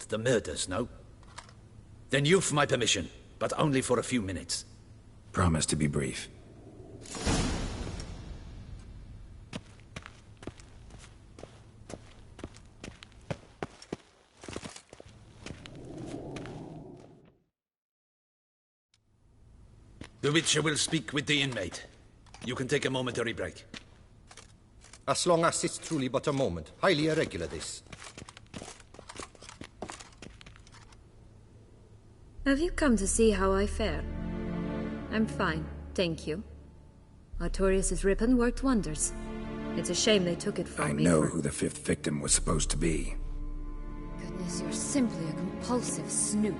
solved the murders, no? Then you've my permission, but only for a few minutes. Promise to be brief. The Witcher will speak with the inmate. You can take a momentary break. As long as it's truly but a moment. Highly irregular, this. Have you come to see how I fare? I'm fine, thank you. Artorius' ribbon worked wonders. It's a shame they took it from me. I know who the fifth victim was supposed to be. Goodness, you're simply a compulsive snoop.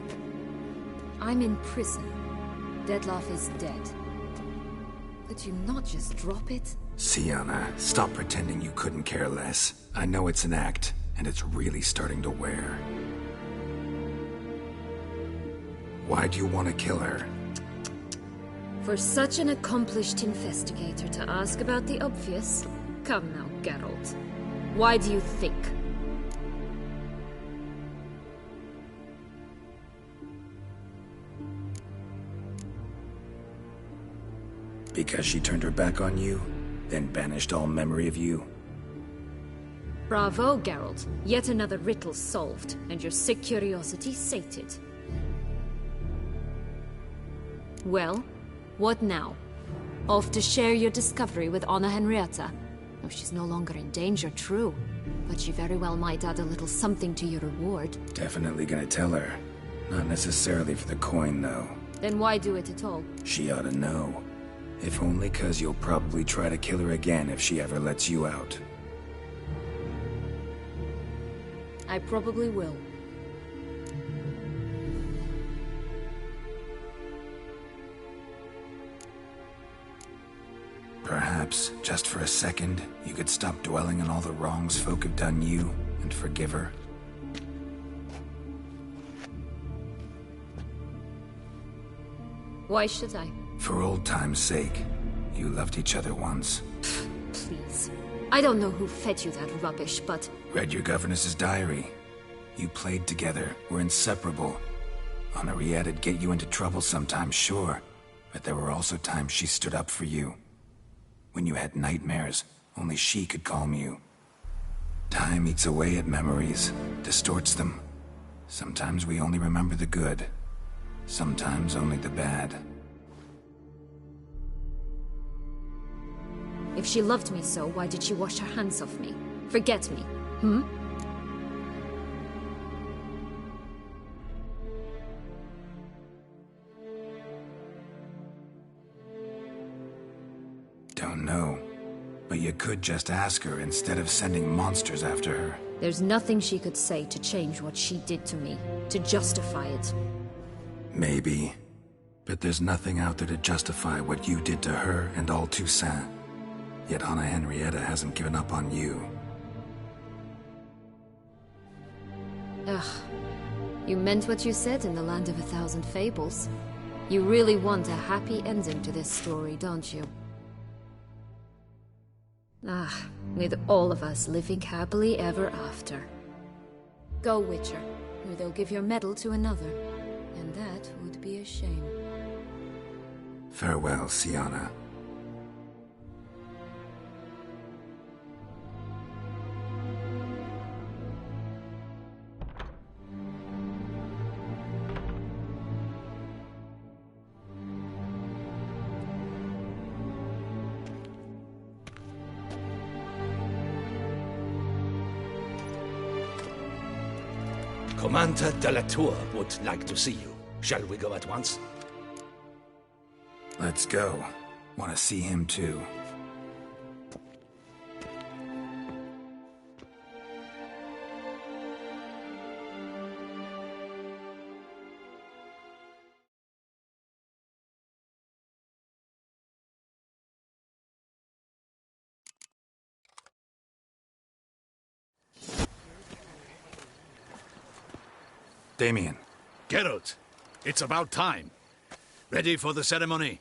I'm in prison. Dettlaff is dead. Could you not just drop it? Sienna, stop pretending you couldn't care less. I know it's an act, and it's really starting to wear. Why do you want to kill her? For such an accomplished investigator to ask about the obvious? Come now, Geralt. Why do you think? Because she turned her back on you, then banished all memory of you? Bravo, Geralt. Yet another riddle solved, and your sick curiosity sated. Well, what now? Off to share your discovery with Anna Henrietta? Oh, she's no longer in danger, true. But she very well might add a little something to your reward. Definitely gonna tell her. Not necessarily for the coin, though. Then why do it at all? She ought to know. If only 'cause you'll probably try to kill her again if she ever lets you out. I probably will. Perhaps, just for a second, you could stop dwelling on all the wrongs folk have done you, and forgive her. Why should I? For old time's sake. You loved each other once. Please. I don't know who fed you that rubbish, but... Read your governess's diary. You played together, were inseparable. Henriette'd get you into trouble sometimes, sure. But there were also times she stood up for you. When you had nightmares, only she could calm you. Time eats away at memories, distorts them. Sometimes we only remember the good. Sometimes only the bad. If she loved me so, why did she wash her hands off me? Forget me, hmm? Don't know. But you could just ask her instead of sending monsters after her. There's nothing she could say to change what she did to me, to justify it. Maybe. But there's nothing out there to justify what you did to her and all Toussaint. Yet Anna Henrietta hasn't given up on you. Ugh. You meant what you said in the Land of a Thousand Fables. You really want a happy ending to this story, don't you? Ah, with all of us living happily ever after. Go, Witcher, or they'll give your medal to another. And that would be a shame. Farewell, Sienna. Commander de la Tour would like to see you. Shall we go at once? Let's go. Want to see him too. Damien. Geralt, it's about time. Ready for the ceremony?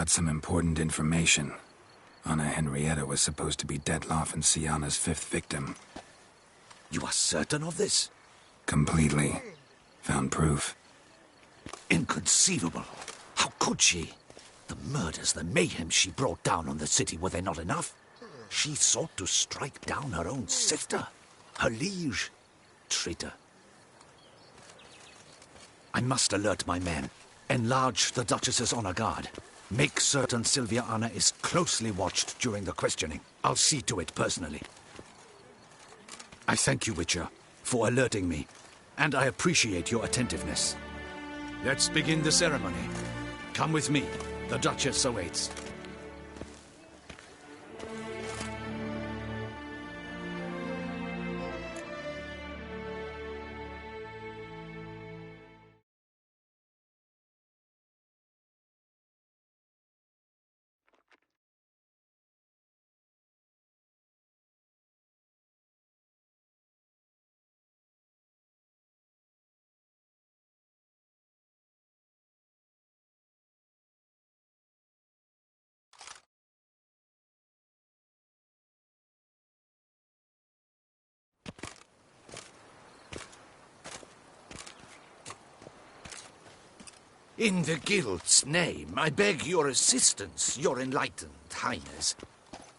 got some important information. Anna Henrietta was supposed to be Detloff and Sienna's 5th victim. You are certain of this? Completely. Found proof. Inconceivable. How could she? The murders, the mayhem she brought down on the city, were they not enough? She sought to strike down her own sister, her liege. Traitor. I must alert my men. Enlarge the Duchess's honor guard. Make certain Sylvia Anna is closely watched during the questioning. I'll see to it personally. I thank you, Witcher, for alerting me, and I appreciate your attentiveness. Let's begin the ceremony. Come with me. The Duchess awaits. In the Guild's name, I beg your assistance, your enlightened highness.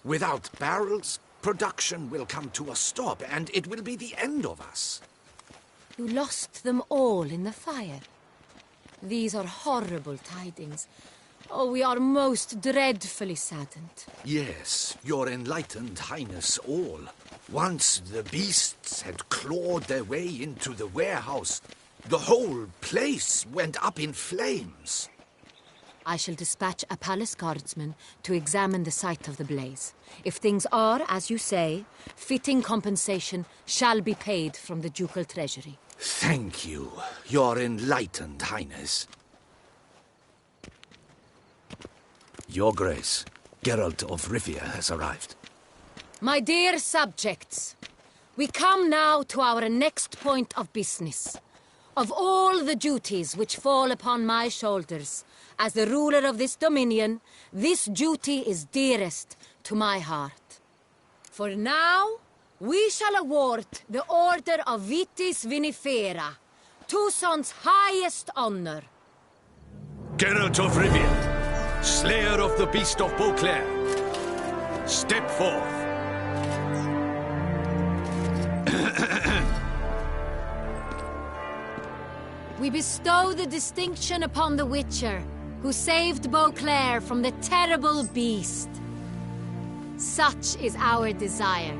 Without barrels, production will come to a stop, and it will be the end of us. You lost them all in the fire. These are horrible tidings. Oh, we are most dreadfully saddened. Yes, your enlightened highness all. Once the beasts had clawed their way into the warehouse, the whole place went up in flames. I shall dispatch a palace guardsman to examine the site of the blaze. If things are, as you say, fitting compensation shall be paid from the ducal treasury. Thank you, your enlightened highness. Your Grace, Geralt of Rivia has arrived. My dear subjects, we come now to our next point of business. Of all the duties which fall upon my shoulders, as the ruler of this dominion, this duty is dearest to my heart. For now, we shall award the Order of Vitis Vinifera, Tucson's highest honor. Geralt of Rivia, slayer of the beast of Beauclair, step forth. We bestow the distinction upon the Witcher, who saved Beauclair from the terrible beast. Such is our desire.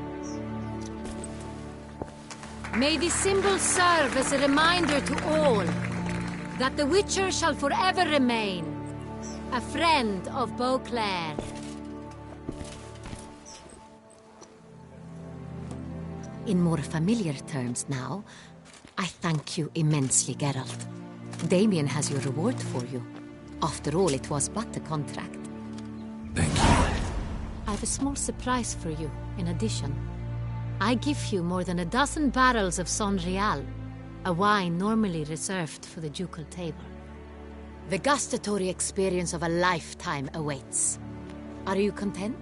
May this symbol serve as a reminder to all that the Witcher shall forever remain a friend of Beauclair. In more familiar terms now, I thank you immensely, Geralt. Damien has your reward for you. After all, it was but a contract. Thank you. I have a small surprise for you, in addition. I give you more than a dozen barrels of Son Real, a wine normally reserved for the ducal table. The gustatory experience of a lifetime awaits. Are you content?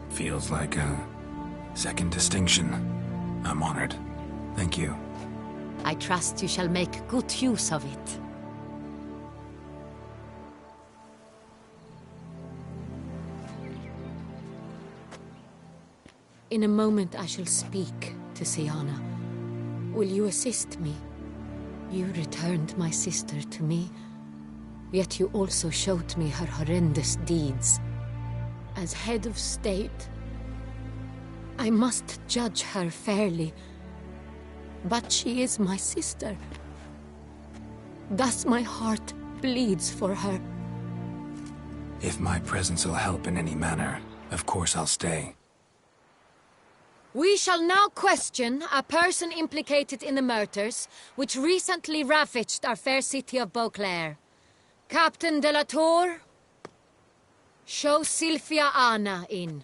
Feels like a second distinction. I'm honored. Thank you. I trust you shall make good use of it. In a moment I shall speak to Sienna. Will you assist me? You returned my sister to me, yet you also showed me her horrendous deeds. As head of state, I must judge her fairly, but she is my sister. Thus my heart bleeds for her. If my presence will help in any manner, of course I'll stay. We shall now question a person implicated in the murders which recently ravaged our fair city of Beauclair. Captain de la Tour, show Sylvia Anna in.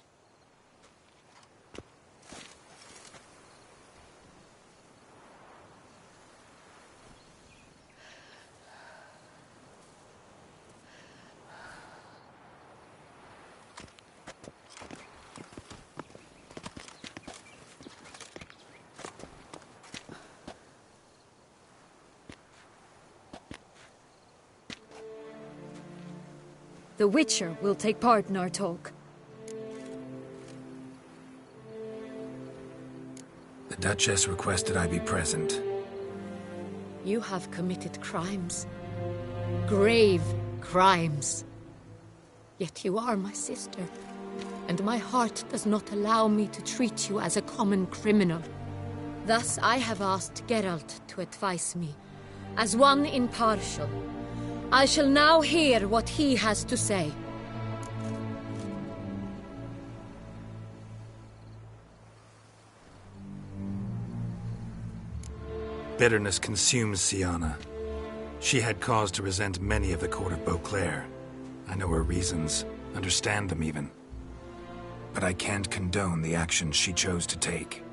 The Witcher will take part in our talk. The Duchess requested I be present. You have committed crimes. Grave crimes. Yet you are my sister, and my heart does not allow me to treat you as a common criminal. Thus I have asked Geralt to advise me, as one impartial. I shall now hear what he has to say. Bitterness consumes Siana. She had cause to resent many of the court of Beauclair. I know her reasons, understand them even. But I can't condone the actions she chose to take.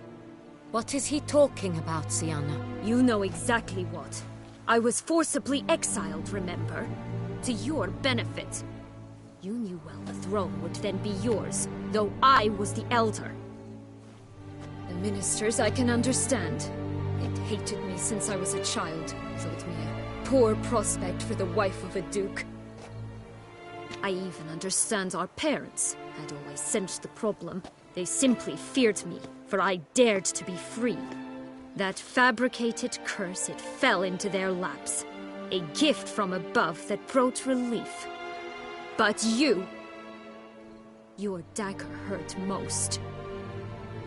What is he talking about, Siana? You know exactly what. I was forcibly exiled, remember? To your benefit. You knew well the throne would then be yours, though I was the elder. The ministers I can understand. They'd hated me since I was a child, thought me a poor prospect for the wife of a duke. I even understand our parents had always sensed the problem. They simply feared me, for I dared to be free. That fabricated curse, it fell into their laps. A gift from above that brought relief. But you... your dagger hurt most.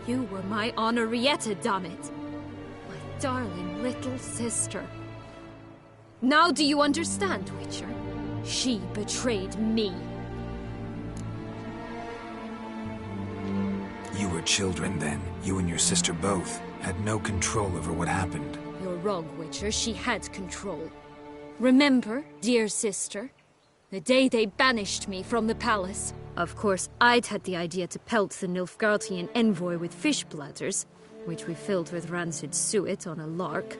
You were my Henrietta, damn it. My darling little sister. Now do you understand, Witcher? She betrayed me. You were children then. You and your sister both had no control over what happened. You're wrong, Witcher. She had control. Remember, dear sister? The day they banished me from the palace. Of course, I'd had the idea to pelt the Nilfgaardian envoy with fish bladders, which we filled with rancid suet on a lark.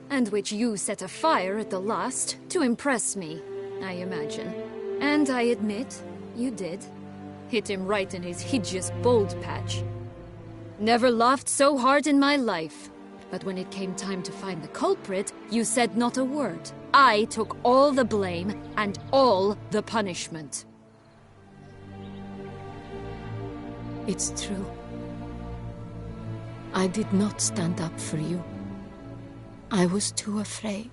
And which you set afire at the last, to impress me, I imagine. And I admit, you did. Hit him right in his hideous bald patch. Never laughed so hard in my life. But when it came time to find the culprit, you said not a word. I took all the blame and all the punishment. It's true. I did not stand up for you. I was too afraid.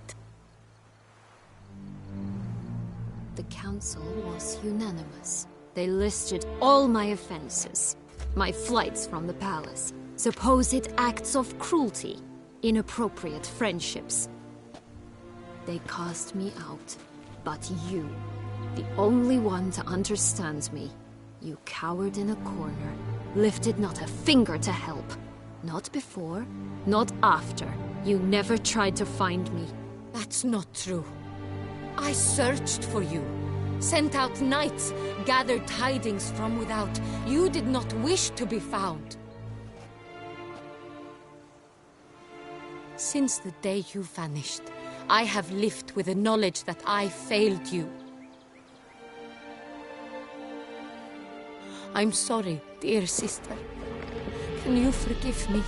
The council was unanimous. They listed all my offenses. My flights from the palace, supposed acts of cruelty, inappropriate friendships. They cast me out, but you, the only one to understand me, you cowered in a corner, lifted not a finger to help. Not before, not after. You never tried to find me. That's not true. I searched for you. Sent out knights, gathered tidings from without. You did not wish to be found. Since the day you vanished, I have lived with the knowledge that I failed you. I'm sorry, dear sister. Can you forgive me?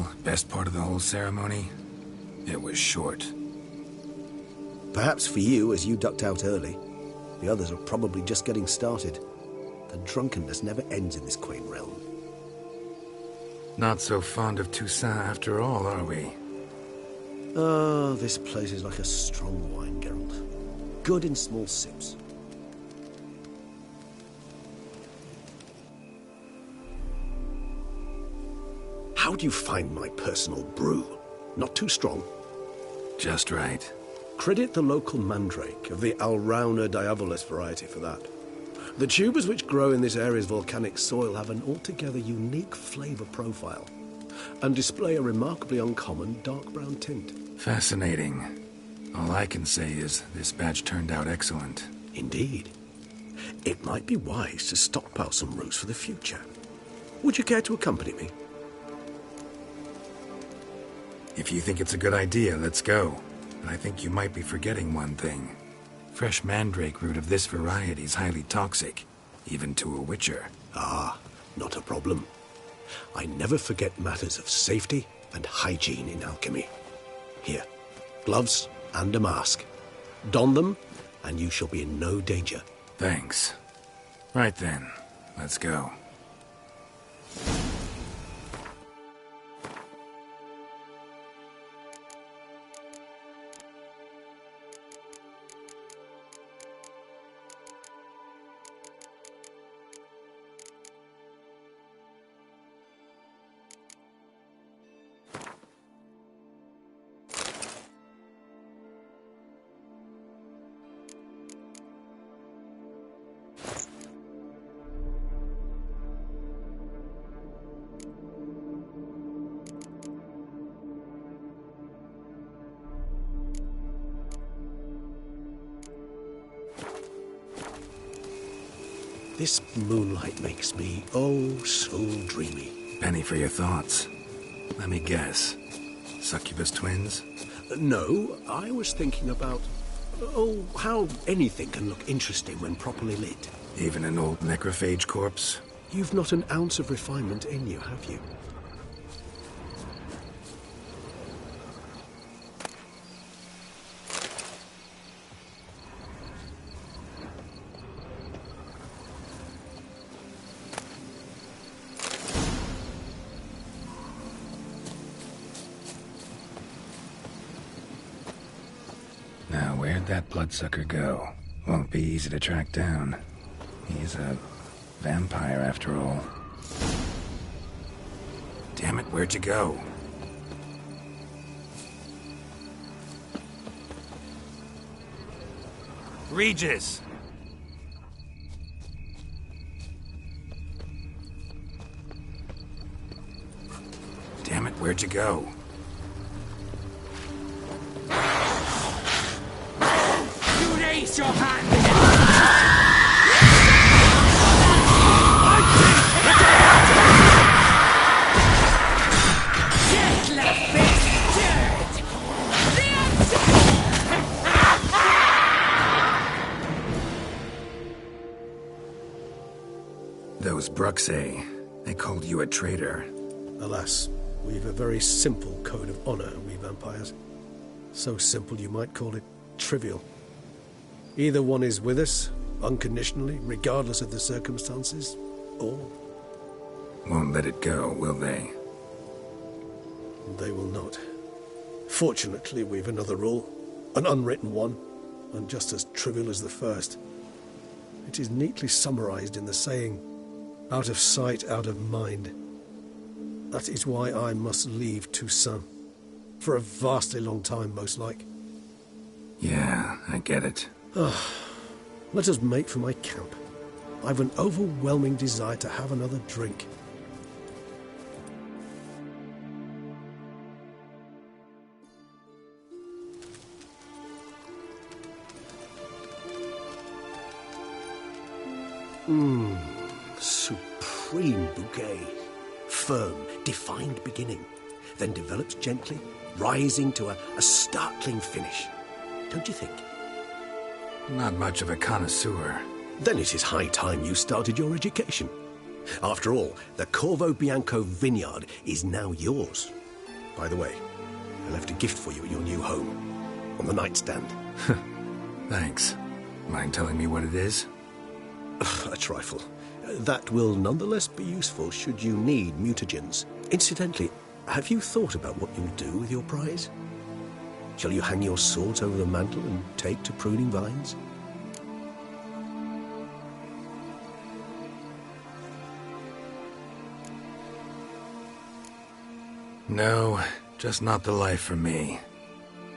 Well, best part of the whole ceremony? It was short. Perhaps for you, as you ducked out early. The others are probably just getting started. The drunkenness never ends in this quaint realm. Not so fond of Toussaint after all, are we? Ah, this place is like a strong wine, Geralt. Good in small sips. How do you find my personal brew? Not too strong? Just right. Credit the local mandrake of the Alrauna diavolis variety for that. The tubers which grow in this area's volcanic soil have an altogether unique flavour profile and display a remarkably uncommon dark brown tint. Fascinating. All I can say is this batch turned out excellent. Indeed. It might be wise to stockpile some roots for the future. Would you care to accompany me? If you think it's a good idea, let's go. But I think you might be forgetting one thing. Fresh mandrake root of this variety is highly toxic, even to a witcher. Ah, not a problem. I never forget matters of safety and hygiene in alchemy. Here, gloves and a mask. Don them, and you shall be in no danger. Thanks. Right then, let's go. This moonlight makes me, oh, so dreamy. Penny for your thoughts. Let me guess. Succubus twins? No, I was thinking about, oh, how anything can look interesting when properly lit. Even an old necrophage corpse? You've not an ounce of refinement in you, have you? Now, where'd that bloodsucker go? Won't be easy to track down. He's a vampire, after all. Damn it, where'd you go? Regis! Damn it, where'd you go? Raise your hand! Those Bruxay, they called you a traitor. Alas, we've a very simple code of honor, we vampires. So simple you might call it trivial. Either one is with us, unconditionally, regardless of the circumstances, or... Won't let it go, will they? They will not. Fortunately, we've another rule, an unwritten one, and just as trivial as the first. It is neatly summarized in the saying, out of sight, out of mind. That is why I must leave Toussaint. For a vastly long time, most like. Yeah, I get it. Let us make for my camp. I've an overwhelming desire to have another drink. Supreme bouquet. Firm, defined beginning, then develops gently, rising to a startling finish. Don't you think? Not much of a connoisseur. Then it is high time you started your education. After all, the Corvo Bianco vineyard is now yours. By the way, I left a gift for you at your new home, on the nightstand. Thanks. Mind telling me what it is? A trifle. That will nonetheless be useful should you need mutagens. Incidentally, have you thought about what you'll do with your prize? Shall you hang your swords over the mantle and take to pruning vines? No, just not the life for me.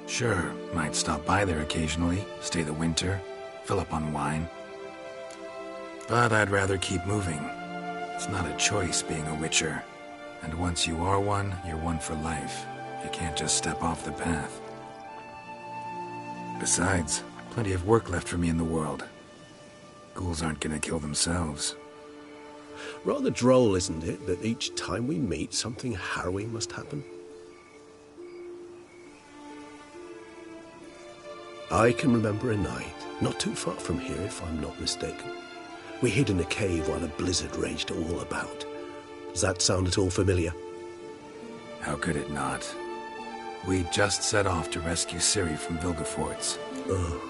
Sure, might stop by there occasionally, stay the winter, fill up on wine. But I'd rather keep moving. It's not a choice being a witcher. And once you are one, you're one for life. You can't just step off the path. Besides, plenty of work left for me in the world. Ghouls aren't gonna kill themselves. Rather droll, isn't it, that each time we meet, something harrowing must happen? I can remember a night, not too far from here if I'm not mistaken. We hid in a cave while a blizzard raged all about. Does that sound at all familiar? How could it not? We just set off to rescue Ciri from Vilgefortz. Oh,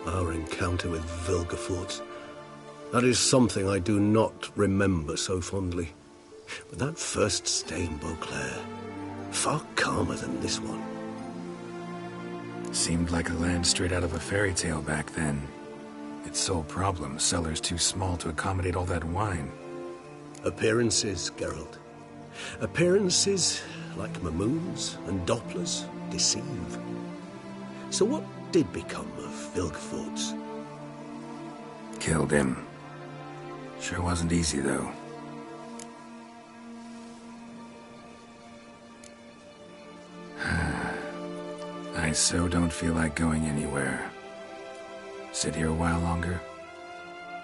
our encounter with Vilgefortz. That is something I do not remember so fondly. But that first stay in Beauclair, far calmer than this one. Seemed like a land straight out of a fairy tale back then. Its sole problem, cellars too small to accommodate all that wine. Appearances, Geralt. Appearances, like Mamoons and Dopplers, deceive. So what did become of Vilgefortz? Killed him. Sure wasn't easy, though. I so don't feel like going anywhere. Sit here a while longer?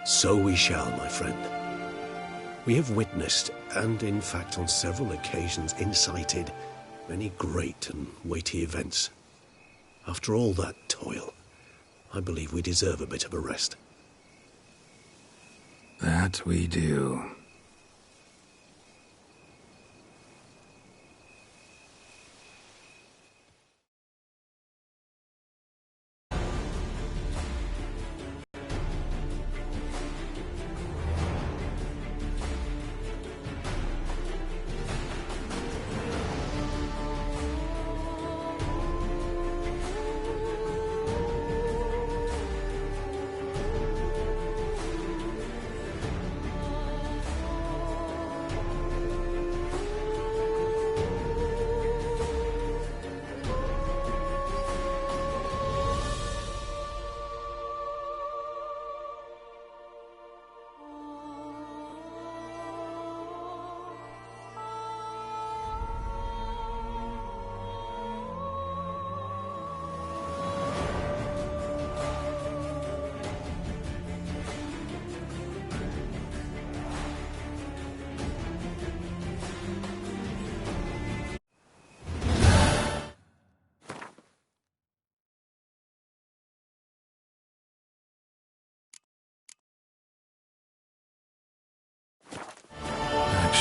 So we shall, my friend. We have witnessed, and in fact on several occasions incited, many great and weighty events. After all that toil, I believe we deserve a bit of a rest. That we do.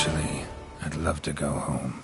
Actually, I'd love to go home.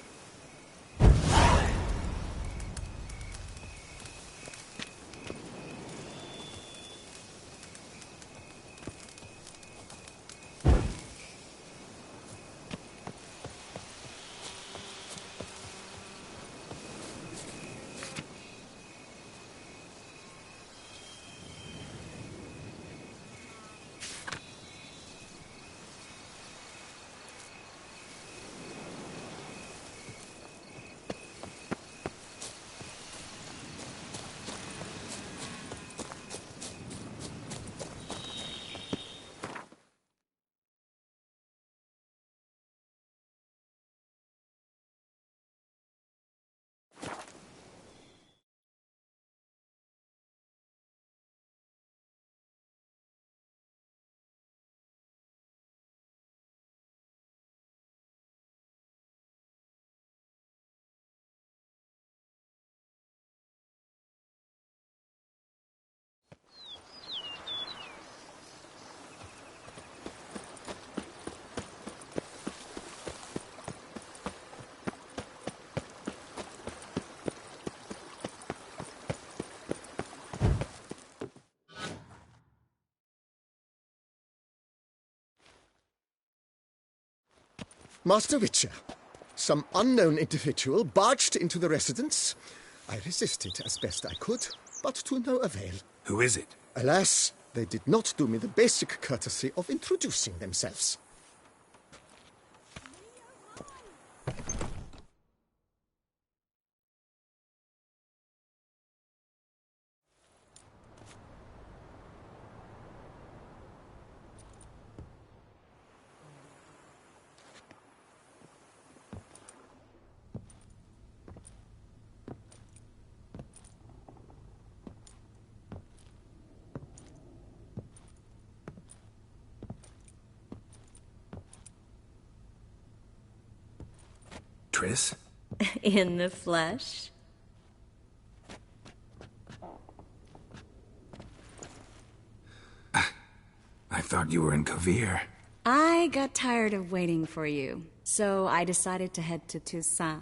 Master Witcher, some unknown individual barged into the residence. I resisted as best I could, but to no avail. Who is it? Alas, they did not do me the basic courtesy of introducing themselves. Triss? In the flesh? I thought you were in Kovir. I got tired of waiting for you, so I decided to head to Toussaint.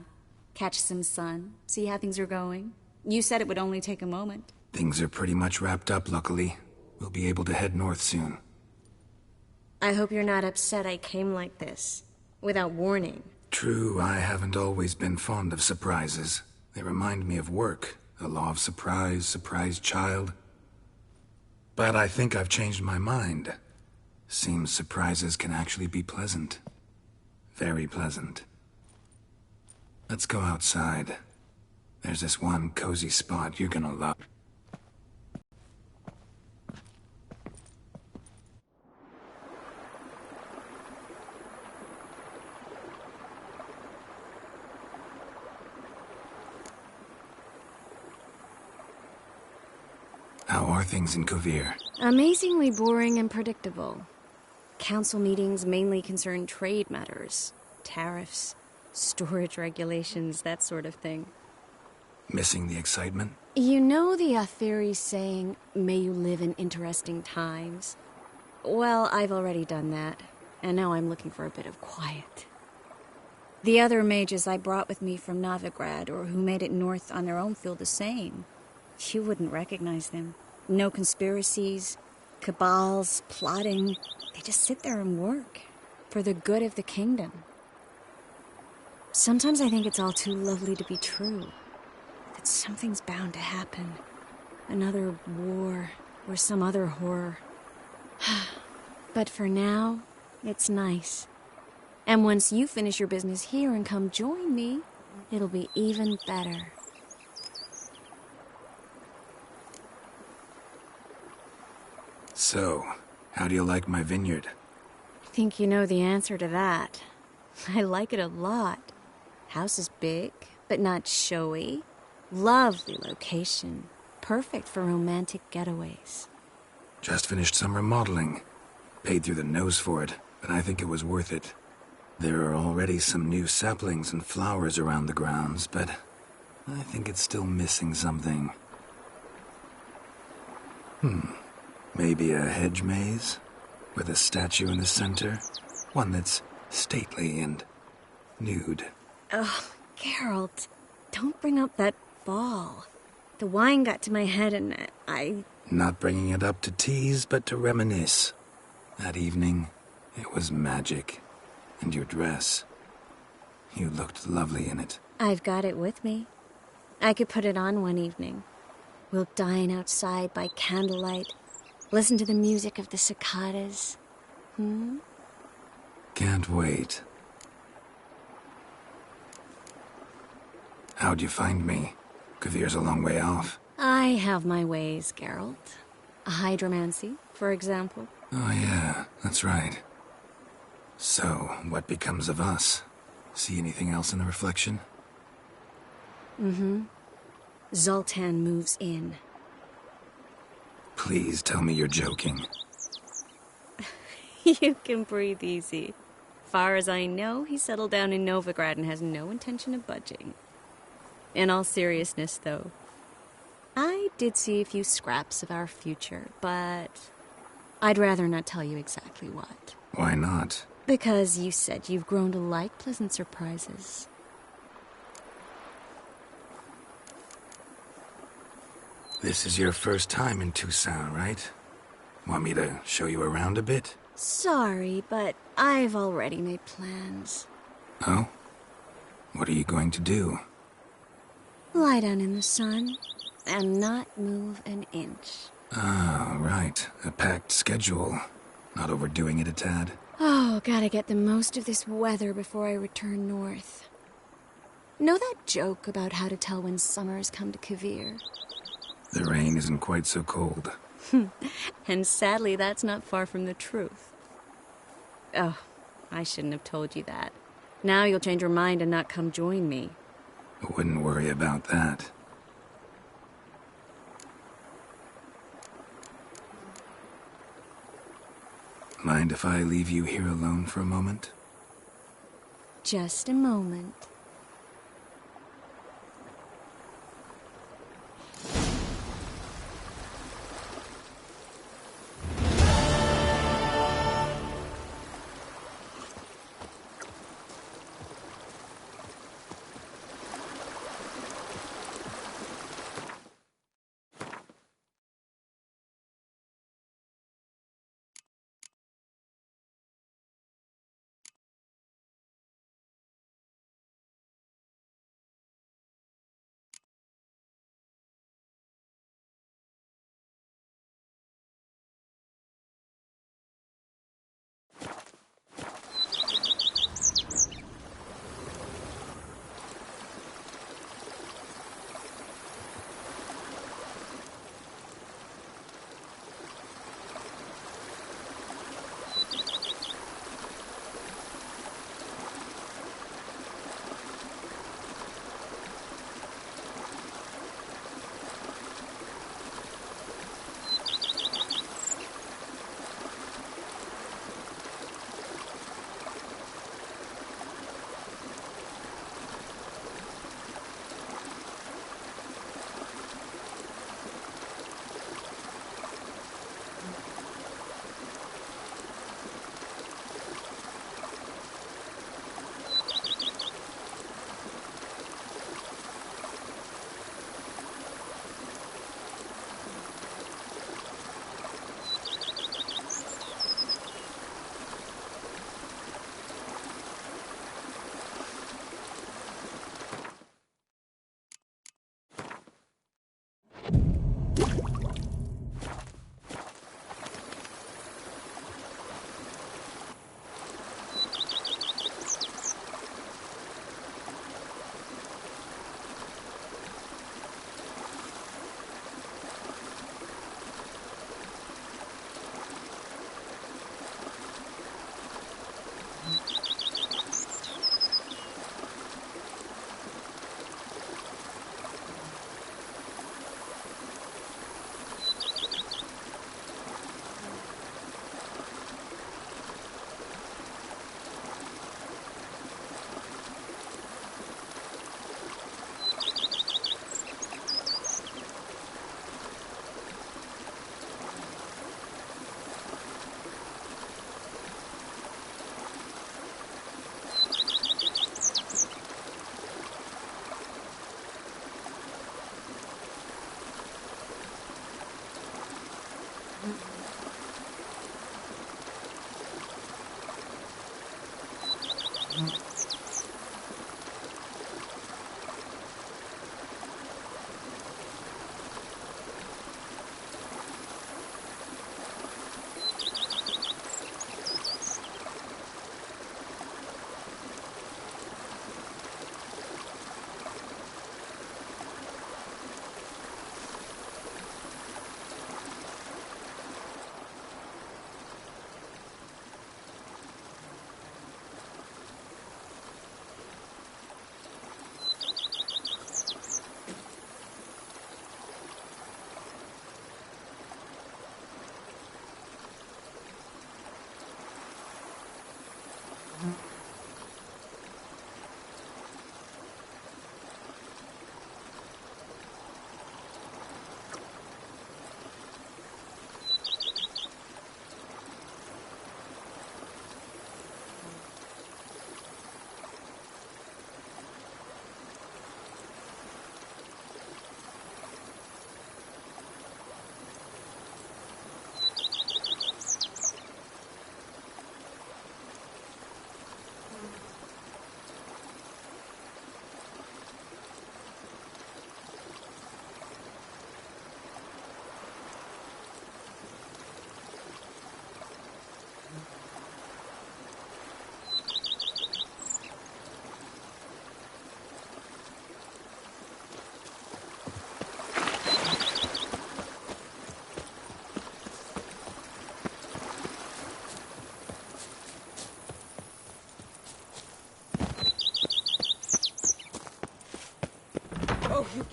Catch some sun, see how things are going. You said it would only take a moment. Things are pretty much wrapped up, luckily. We'll be able to head north soon. I hope you're not upset I came like this, without warning. True, I haven't always been fond of surprises. They remind me of work, the law of surprise, surprise child. But I think I've changed my mind. Seems surprises can actually be pleasant. Very pleasant. Let's go outside. There's this one cozy spot you're gonna love. How are things in Kovir? Amazingly boring and predictable. Council meetings mainly concern trade matters, tariffs, storage regulations, that sort of thing. Missing the excitement? You know the Aetheri's saying, may you live in interesting times? Well, I've already done that, and now I'm looking for a bit of quiet. The other mages I brought with me from Novigrad, or who made it north on their own, feel the same. You wouldn't recognize them. No conspiracies, cabals, plotting. They just sit there and work, for the good of the kingdom. Sometimes I think it's all too lovely to be true. That something's bound to happen. Another war, or some other horror. But for now, it's nice. And once you finish your business here and come join me, it'll be even better. So, how do you like my vineyard? I think you know the answer to that. I like it a lot. House is big, but not showy. Lovely location. Perfect for romantic getaways. Just finished some remodeling. Paid through the nose for it, but I think it was worth it. There are already some new saplings and flowers around the grounds, but I think it's still missing something. Maybe a hedge maze? With a statue in the center? One that's stately and nude. Oh, Geralt, don't bring up that ball. The wine got to my head and I... Not bringing it up to tease, but to reminisce. That evening, it was magic. And your dress. You looked lovely in it. I've got it with me. I could put it on one evening. We'll dine outside by candlelight. Listen to the music of the cicadas. Can't wait. How'd you find me? Kovir's a long way off. I have my ways, Geralt. Hydromancy, for example. Oh yeah, that's right. So, what becomes of us? See anything else in the reflection? Zoltan moves in. Please tell me you're joking. You can breathe easy. Far as I know, he settled down in Novigrad and has no intention of budging. In all seriousness, though, I did see a few scraps of our future, but I'd rather not tell you exactly what. Why not? Because you said you've grown to like pleasant surprises. This is your first time in Toussaint, right? Want me to show you around a bit? Sorry, but I've already made plans. Oh? What are you going to do? Lie down in the sun and not move an inch. Ah, right. A packed schedule. Not overdoing it a tad. Oh, gotta get the most of this weather before I return north. Know that joke about how to tell when summer's come to Kavir? The rain isn't quite so cold. And sadly, that's not far from the truth. Oh, I shouldn't have told you that. Now you'll change your mind and not come join me. I wouldn't worry about that. Mind if I leave you here alone for a moment? Just a moment.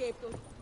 scapegoat.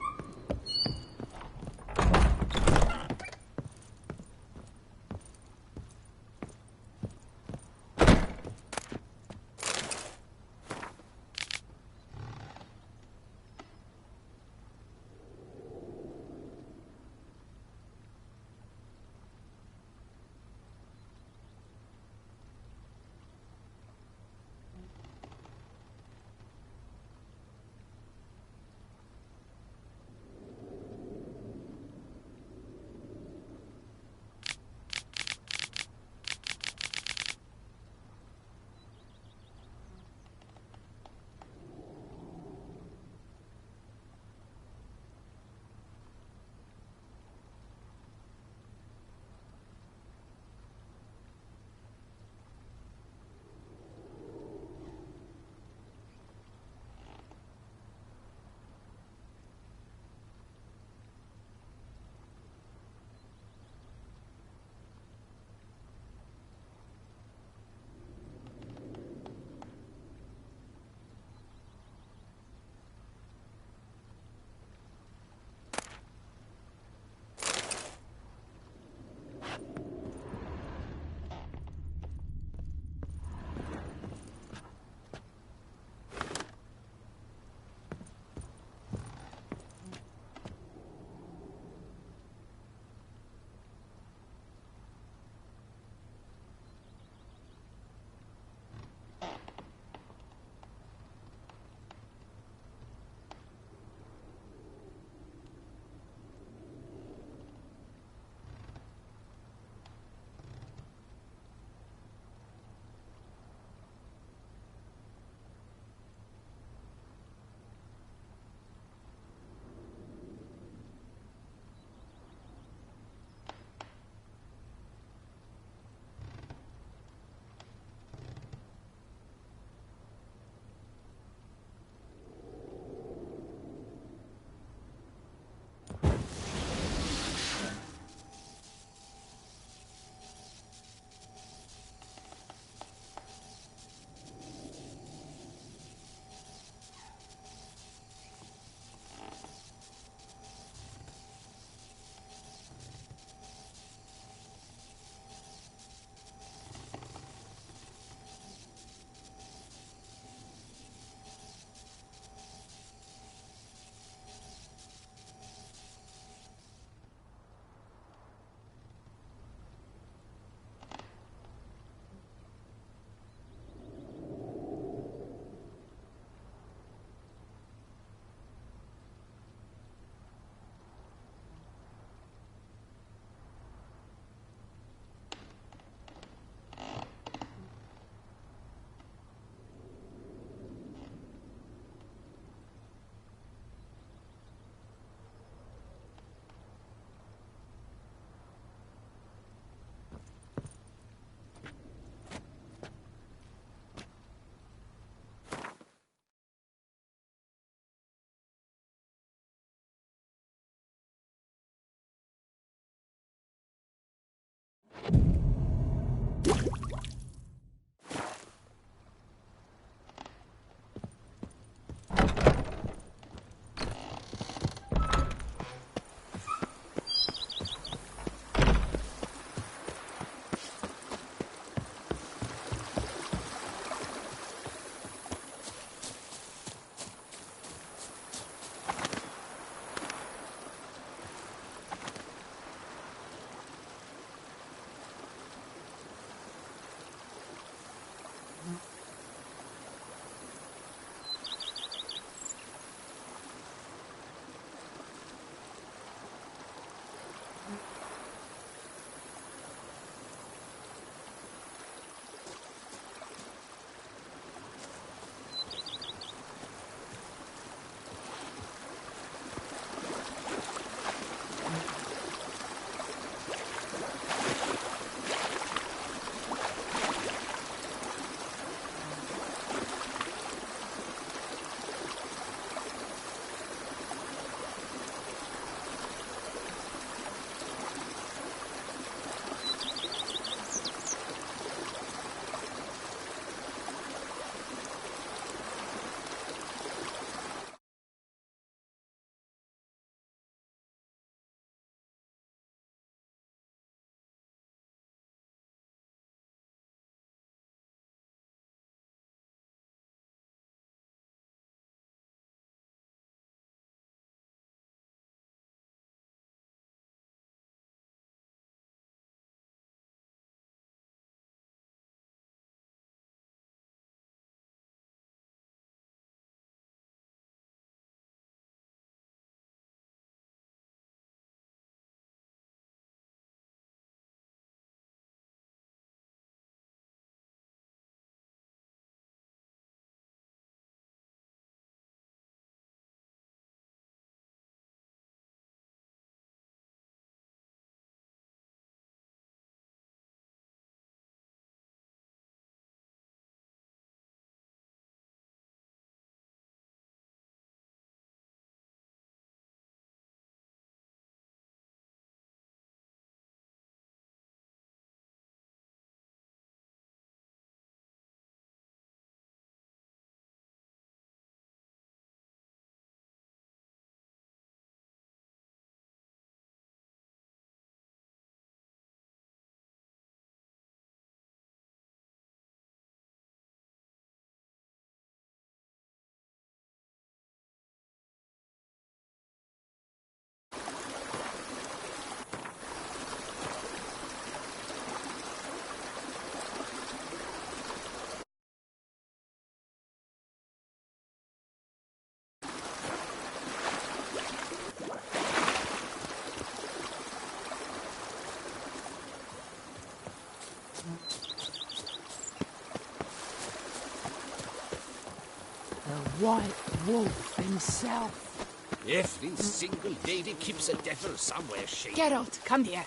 White Wolf himself. Every single lady keeps a devil somewhere, she. Geralt, come here.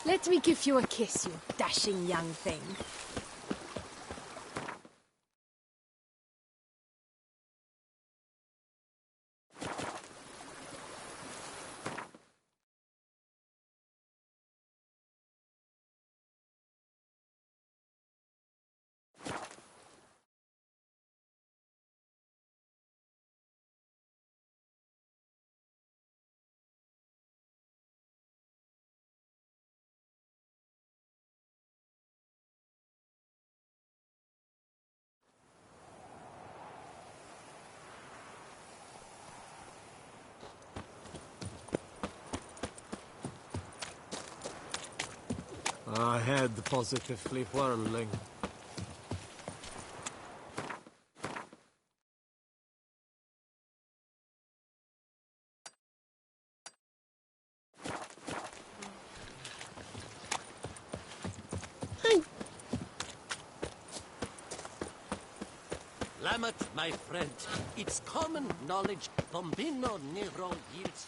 Let me give you a kiss, you dashing young thing. Our head positively whirling. Lamet, my friend, it's common knowledge Bombino Nero yields.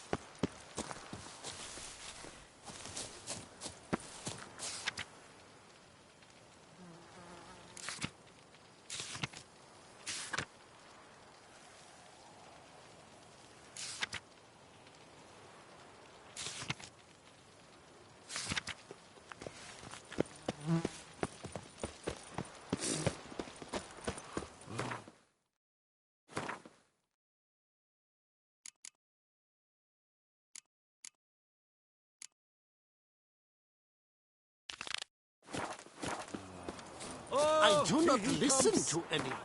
I do not listen to anyone.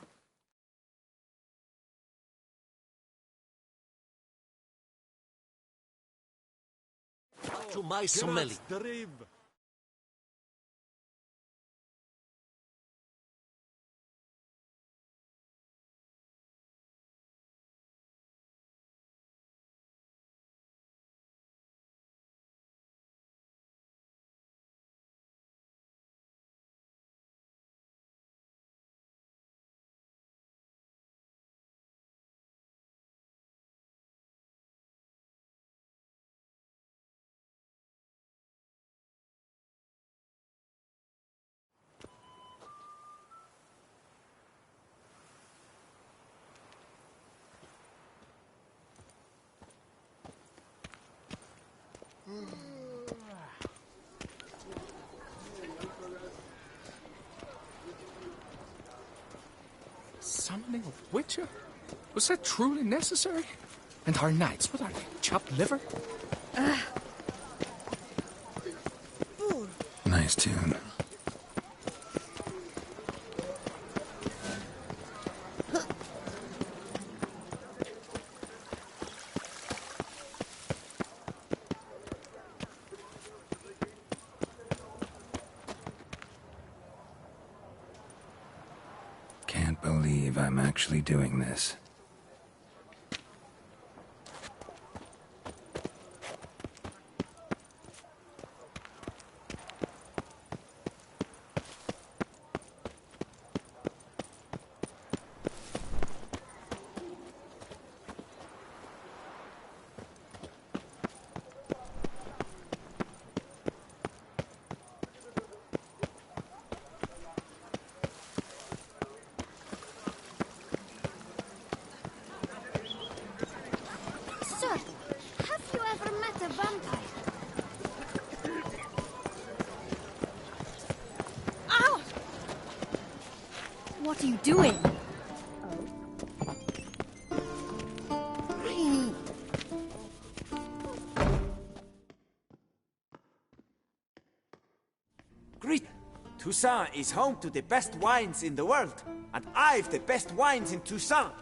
To my sommelier. Summoning a witcher? Was that truly necessary? And our knights, what are they? Chopped liver? Nice tune. Can't believe I'm actually doing this. Sir, have you ever met a vampire? Ow! What are you doing? Greet! Toussaint is home to the best wines in the world, and I've the best wines in Toussaint.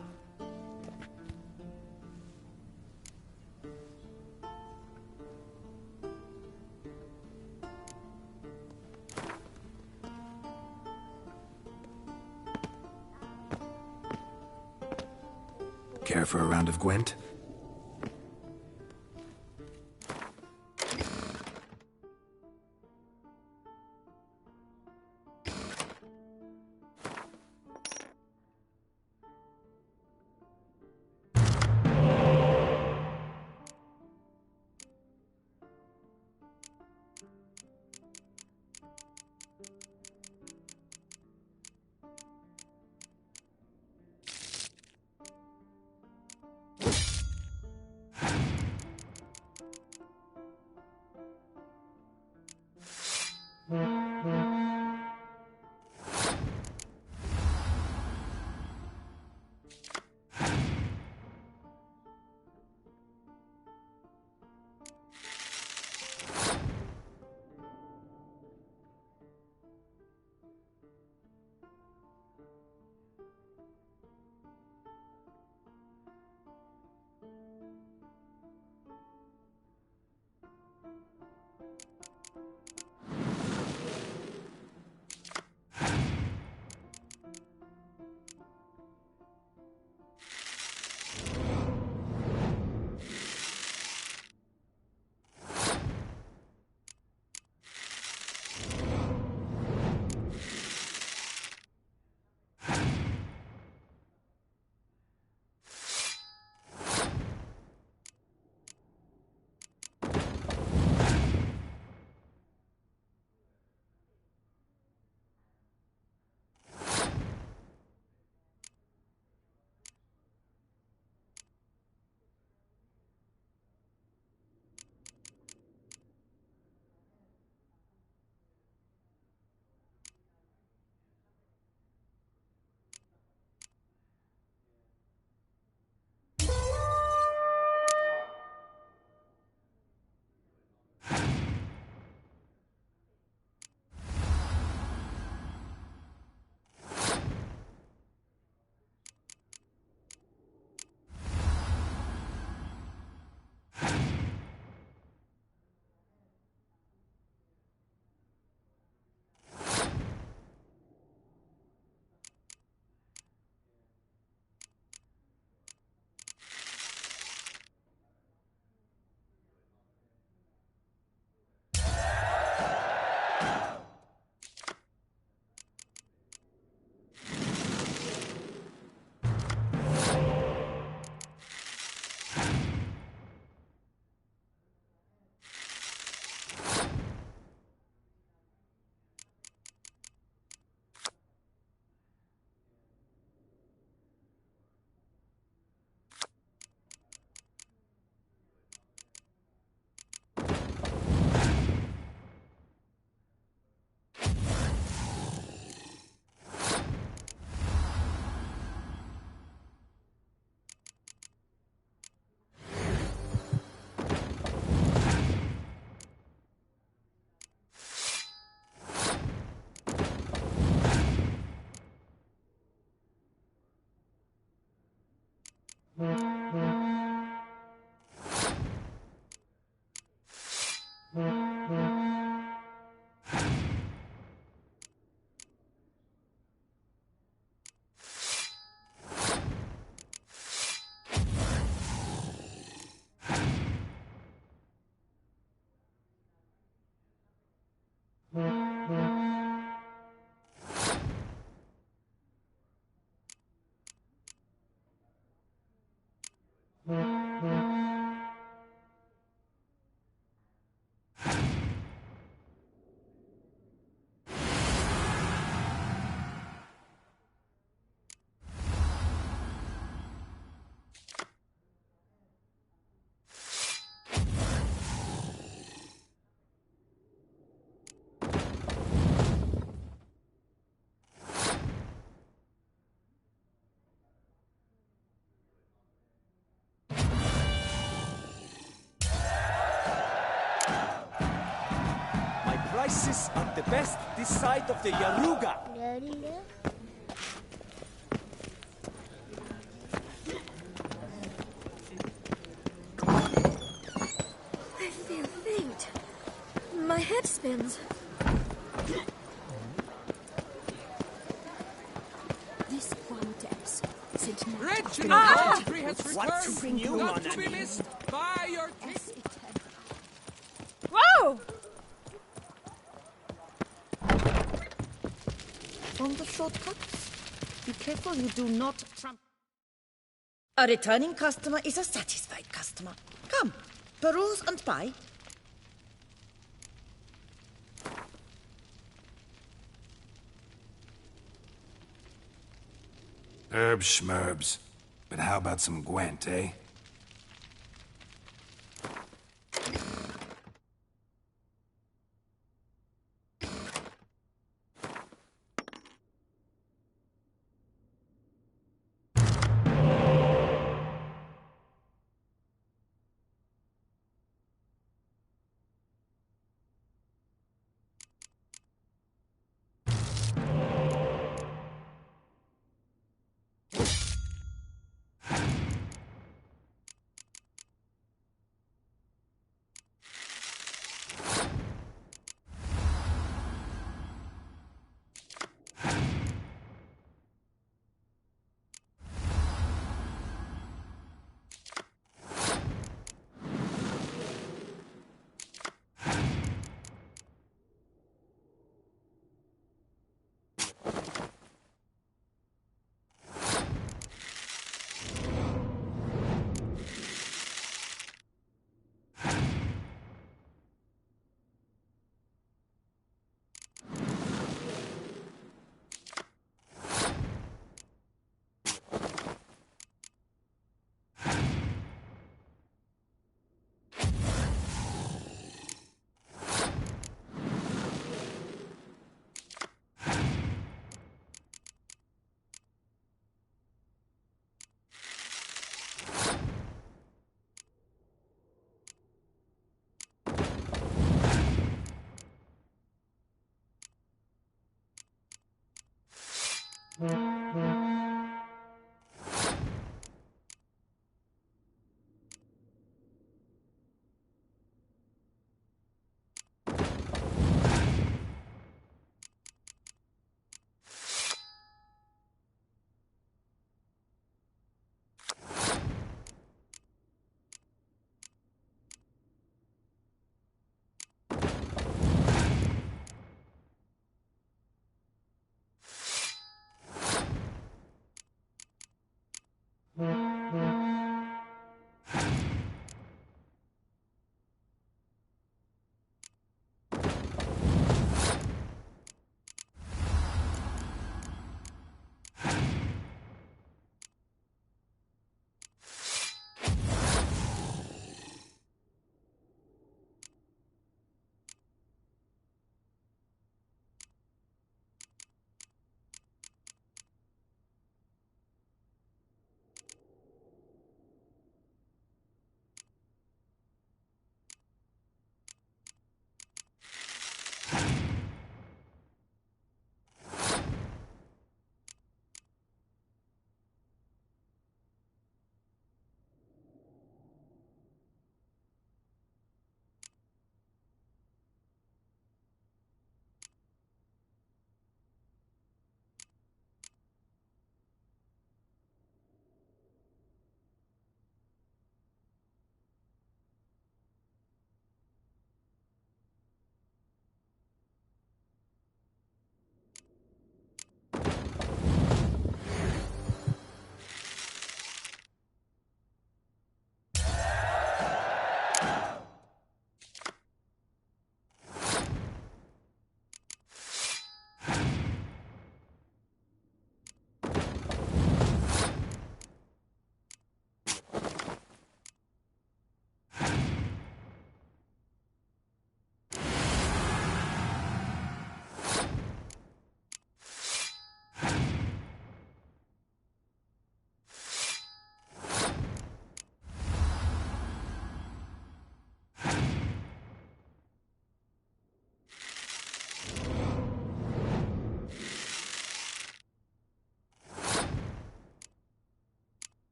Care for a round of Gwent? Prices are the best this side of the Yaruga. I feel faint. My head spins. This Quantex sent me Reginald Tree has What's returned, new, not mon to be ami? missed by your Whoa! On the shortcut. Be careful you do not tramp. A returning customer is a satisfied customer. Come, peruse and buy. Herbs schmerbs. But how about some Gwent, eh?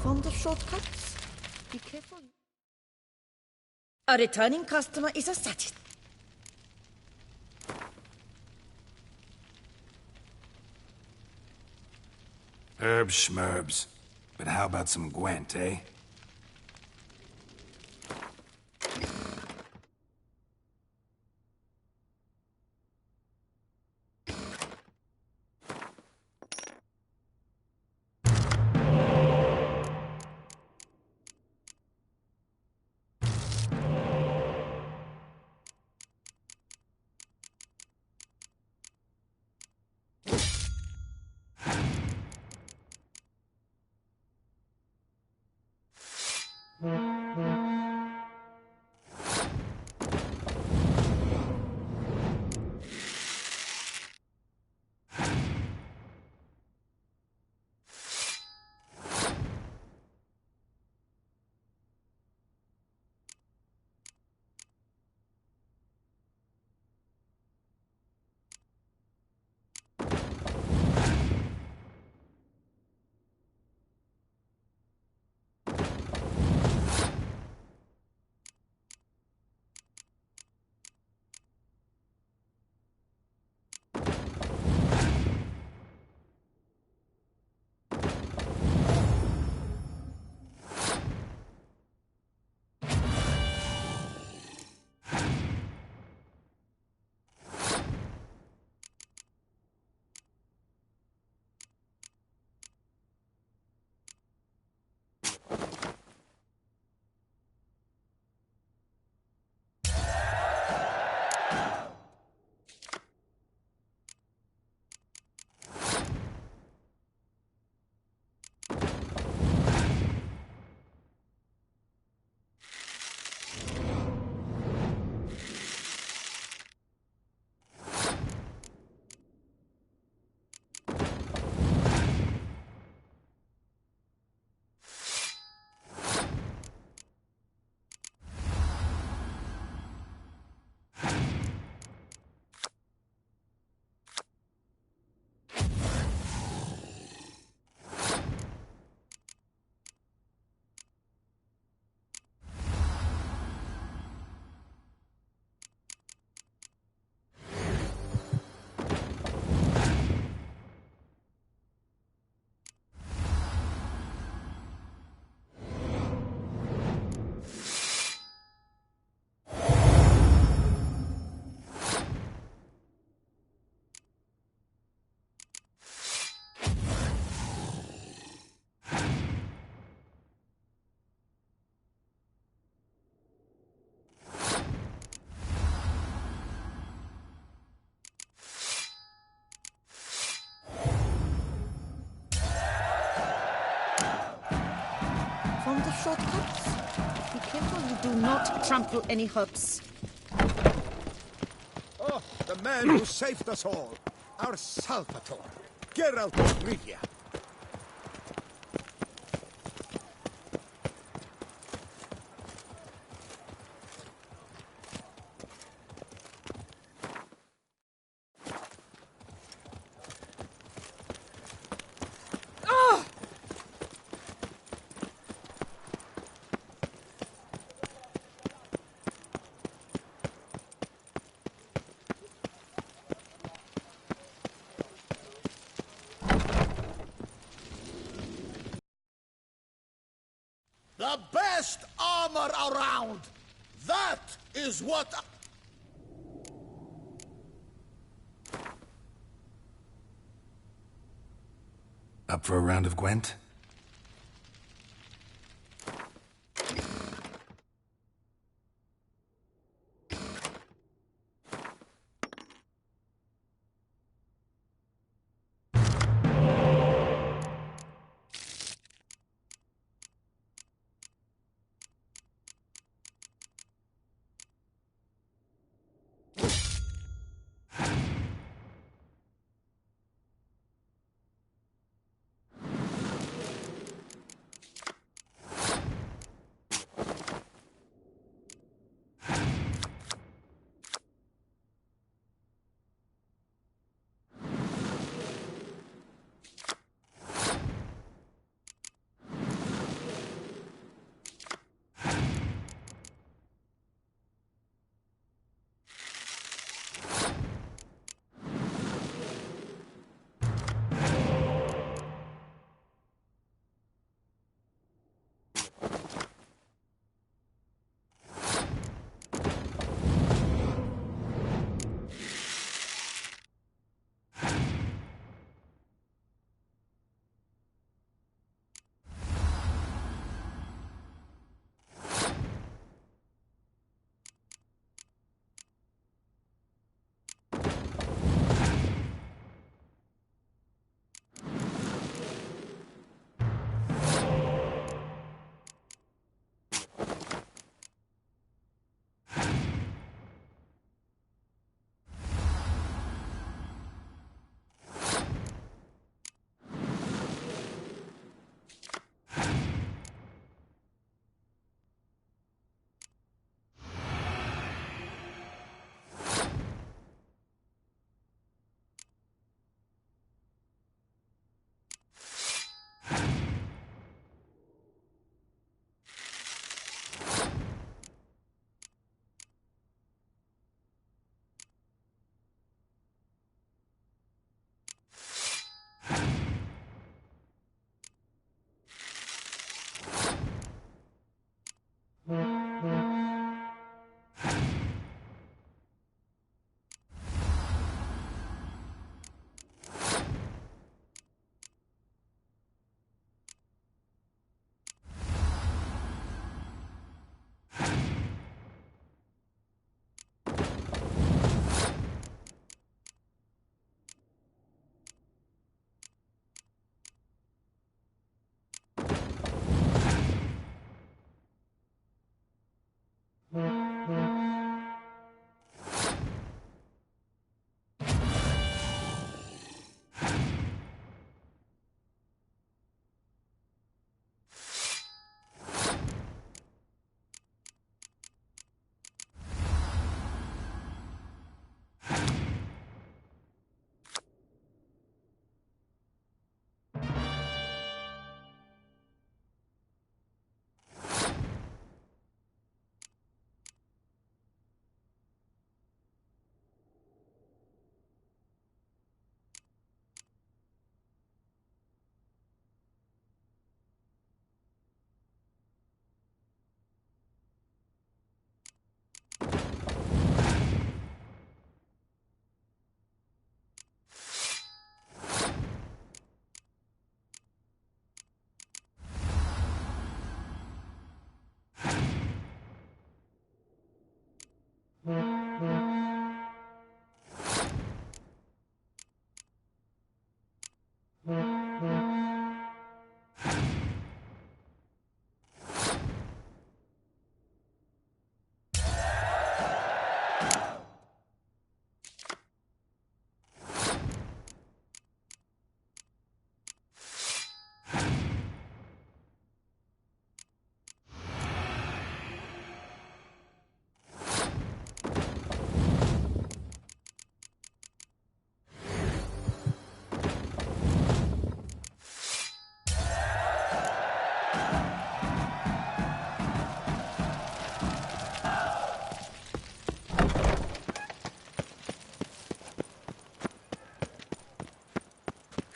Fond of shortcuts? Be careful. A returning customer is a satisfied. Herbs schmerbs. But how about some Gwent, eh? Fond of shortcuts? Be careful you do not trample any herbs. Oh, the man who saved us all. Our Salvatore. Geralt of Rivia. The best armor around! That is what... Up for a round of Gwent?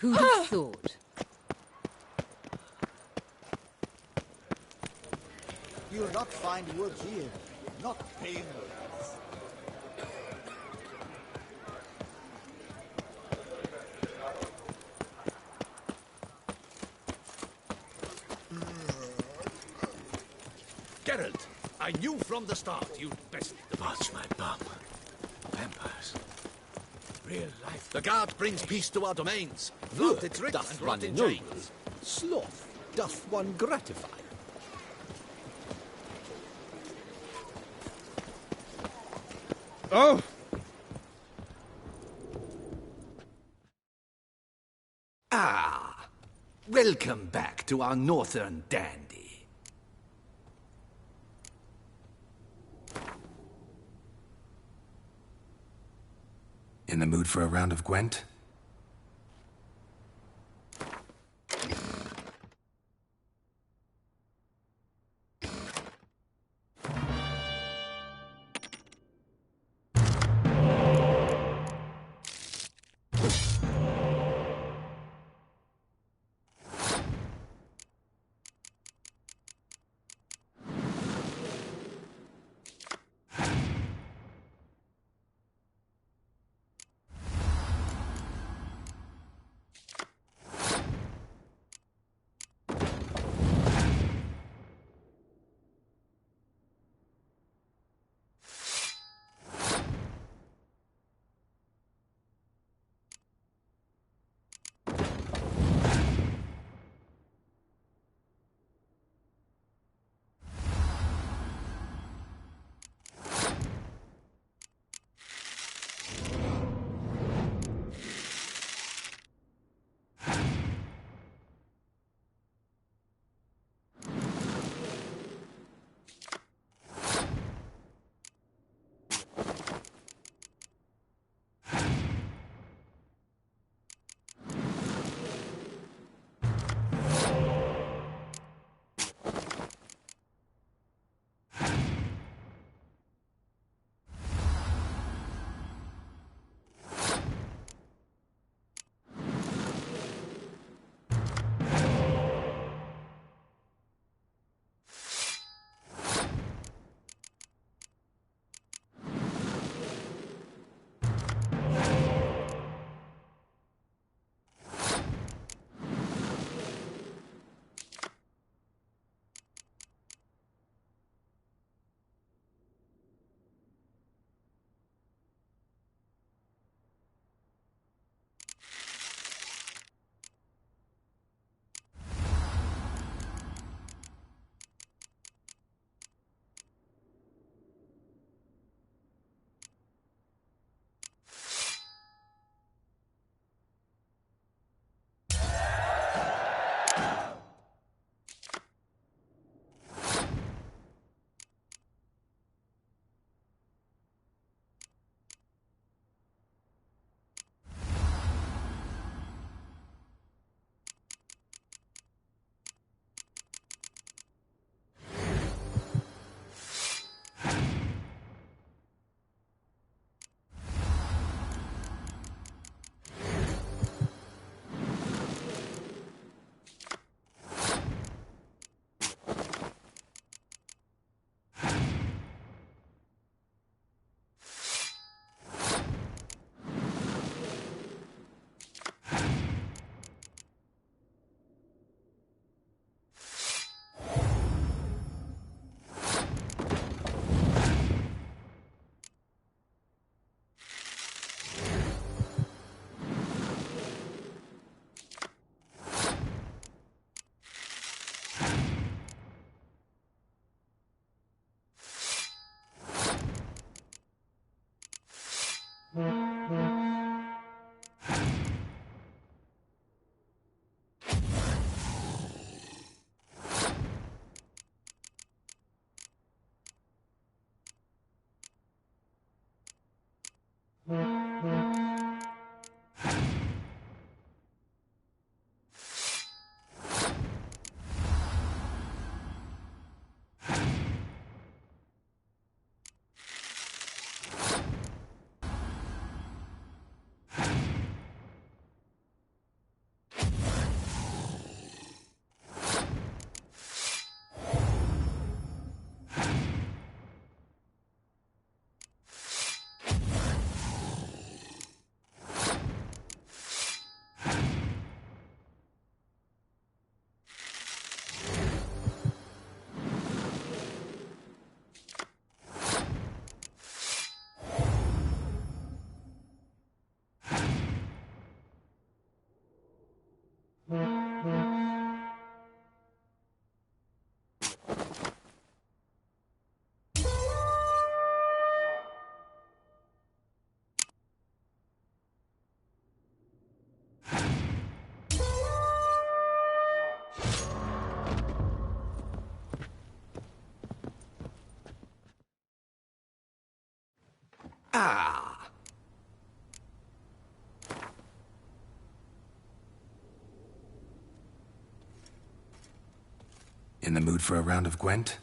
Who'd have thought? You'll not find wood here. Not pain woods. Geralt, I knew from the start you'd best Watch my bum. Vampires. Real life. The guard brings peace to our domains. Flaunt its writ Doth and one rot in noble? chains. Sloth doth one gratify? Oh! Ah! Welcome back to our northern dandy. In the mood for a round of Gwent? Ah! In the mood for a round of Gwent?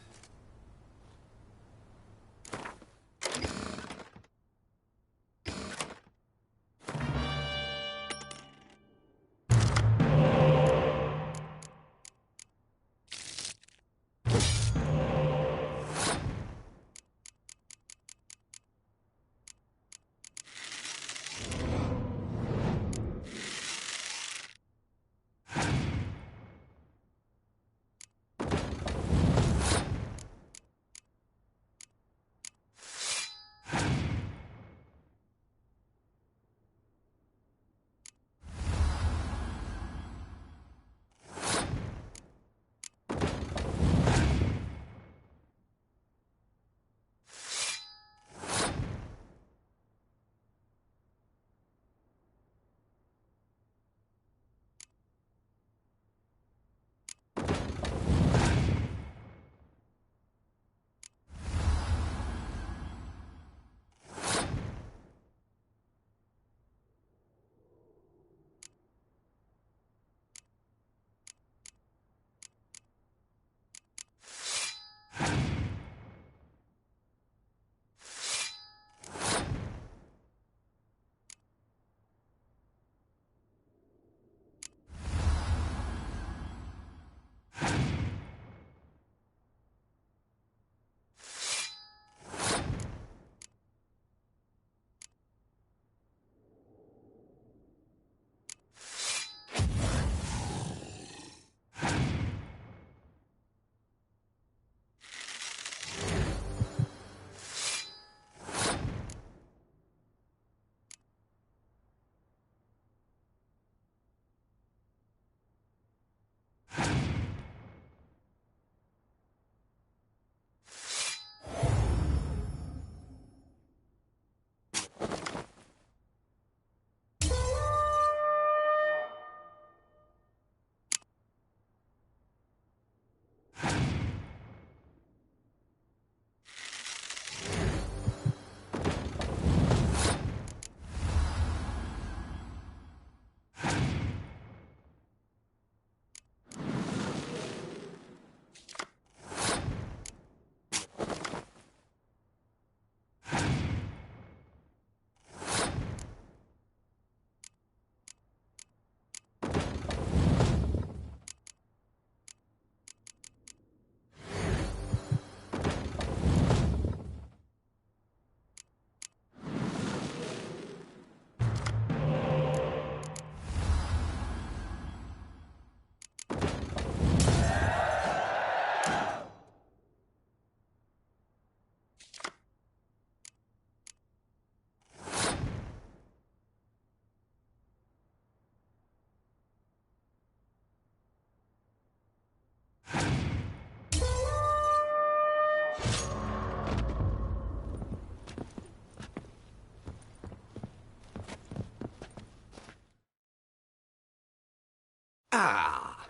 Ah!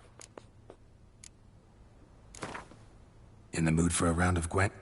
In the mood for a round of Gwent?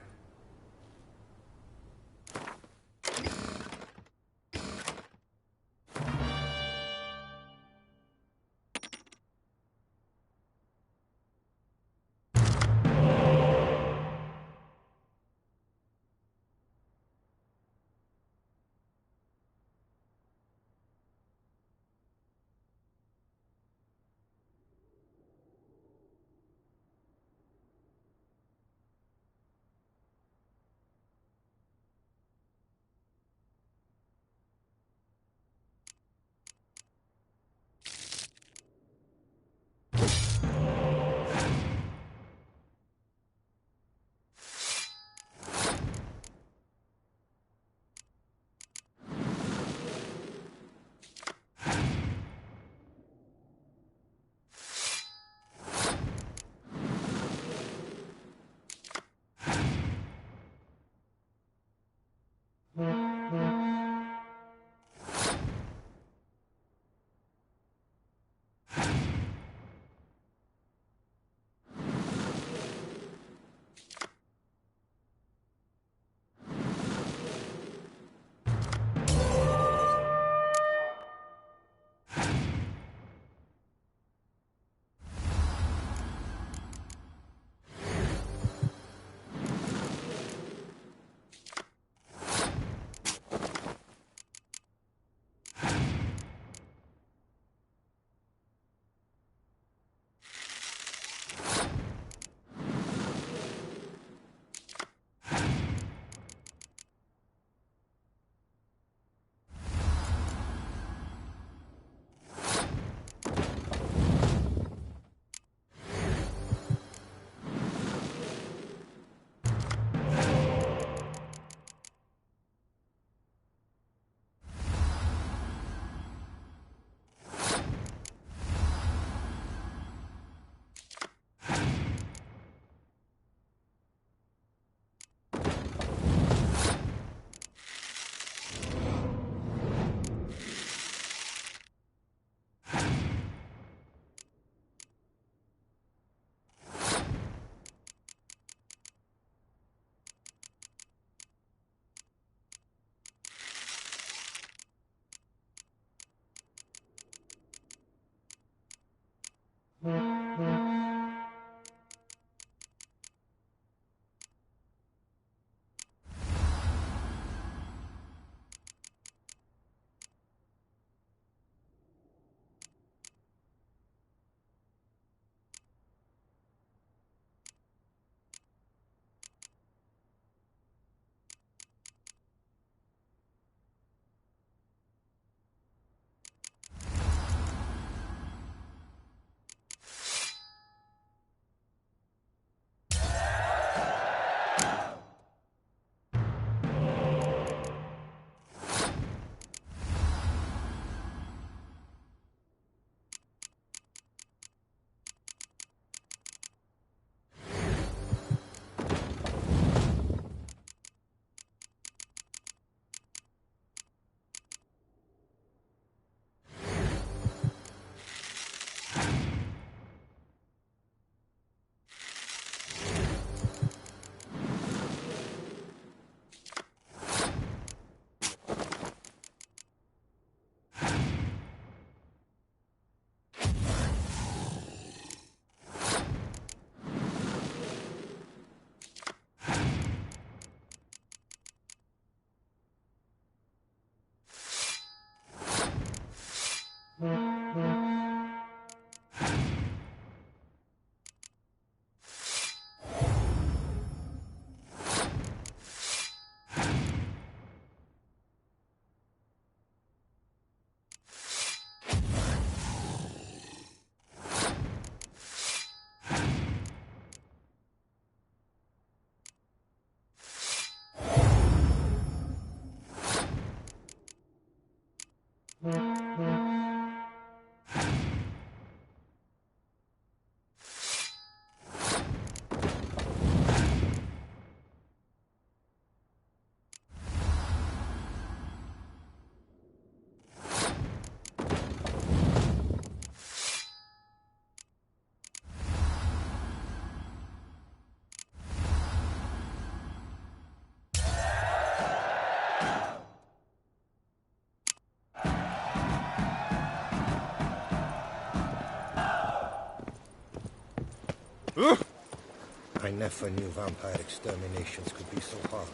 I never knew vampire exterminations could be so hard.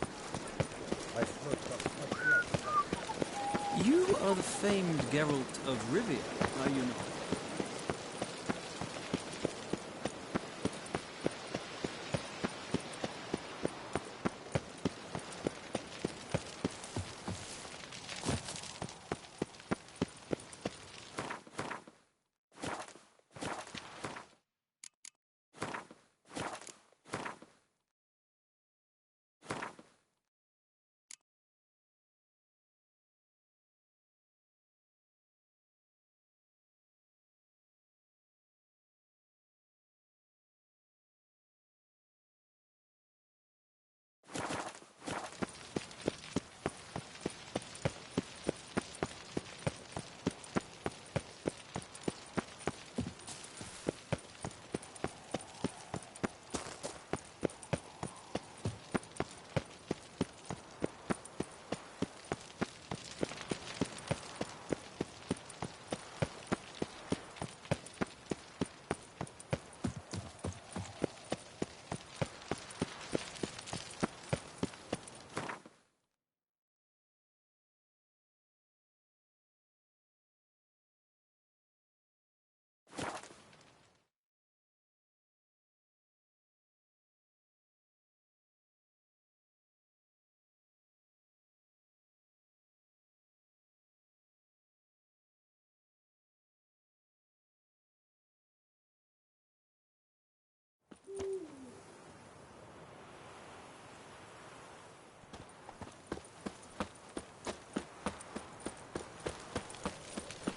I've looked up every other. You are the famed Geralt of Rivia, are you not?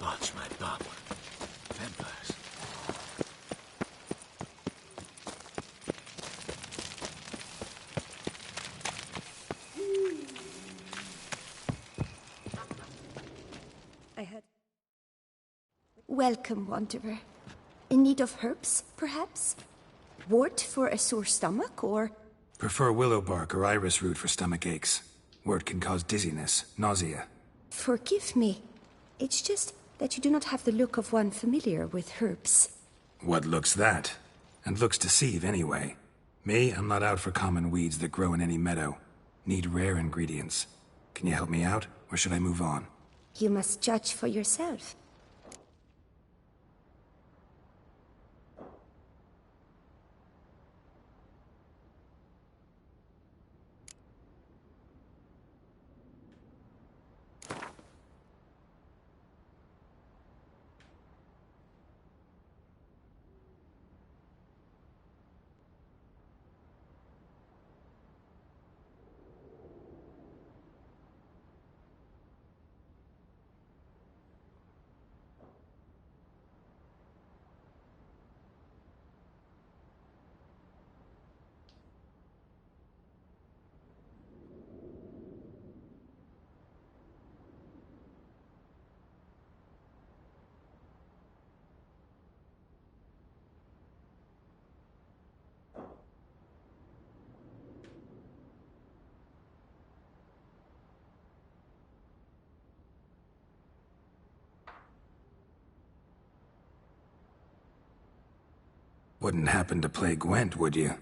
Watch my bum. Vampires. I had... Welcome, Wanderer. In need of herbs, perhaps? Wort for a sore stomach, or... Prefer willow bark or iris root for stomach aches. Wort can cause dizziness, nausea. Forgive me. It's just that you do not have the look of one familiar with herbs. What looks that? And looks deceive anyway. Me, I'm not out for common weeds that grow in any meadow. Need rare ingredients. Can you help me out, or should I move on? You must judge for yourself. Wouldn't happen to play Gwent, would you?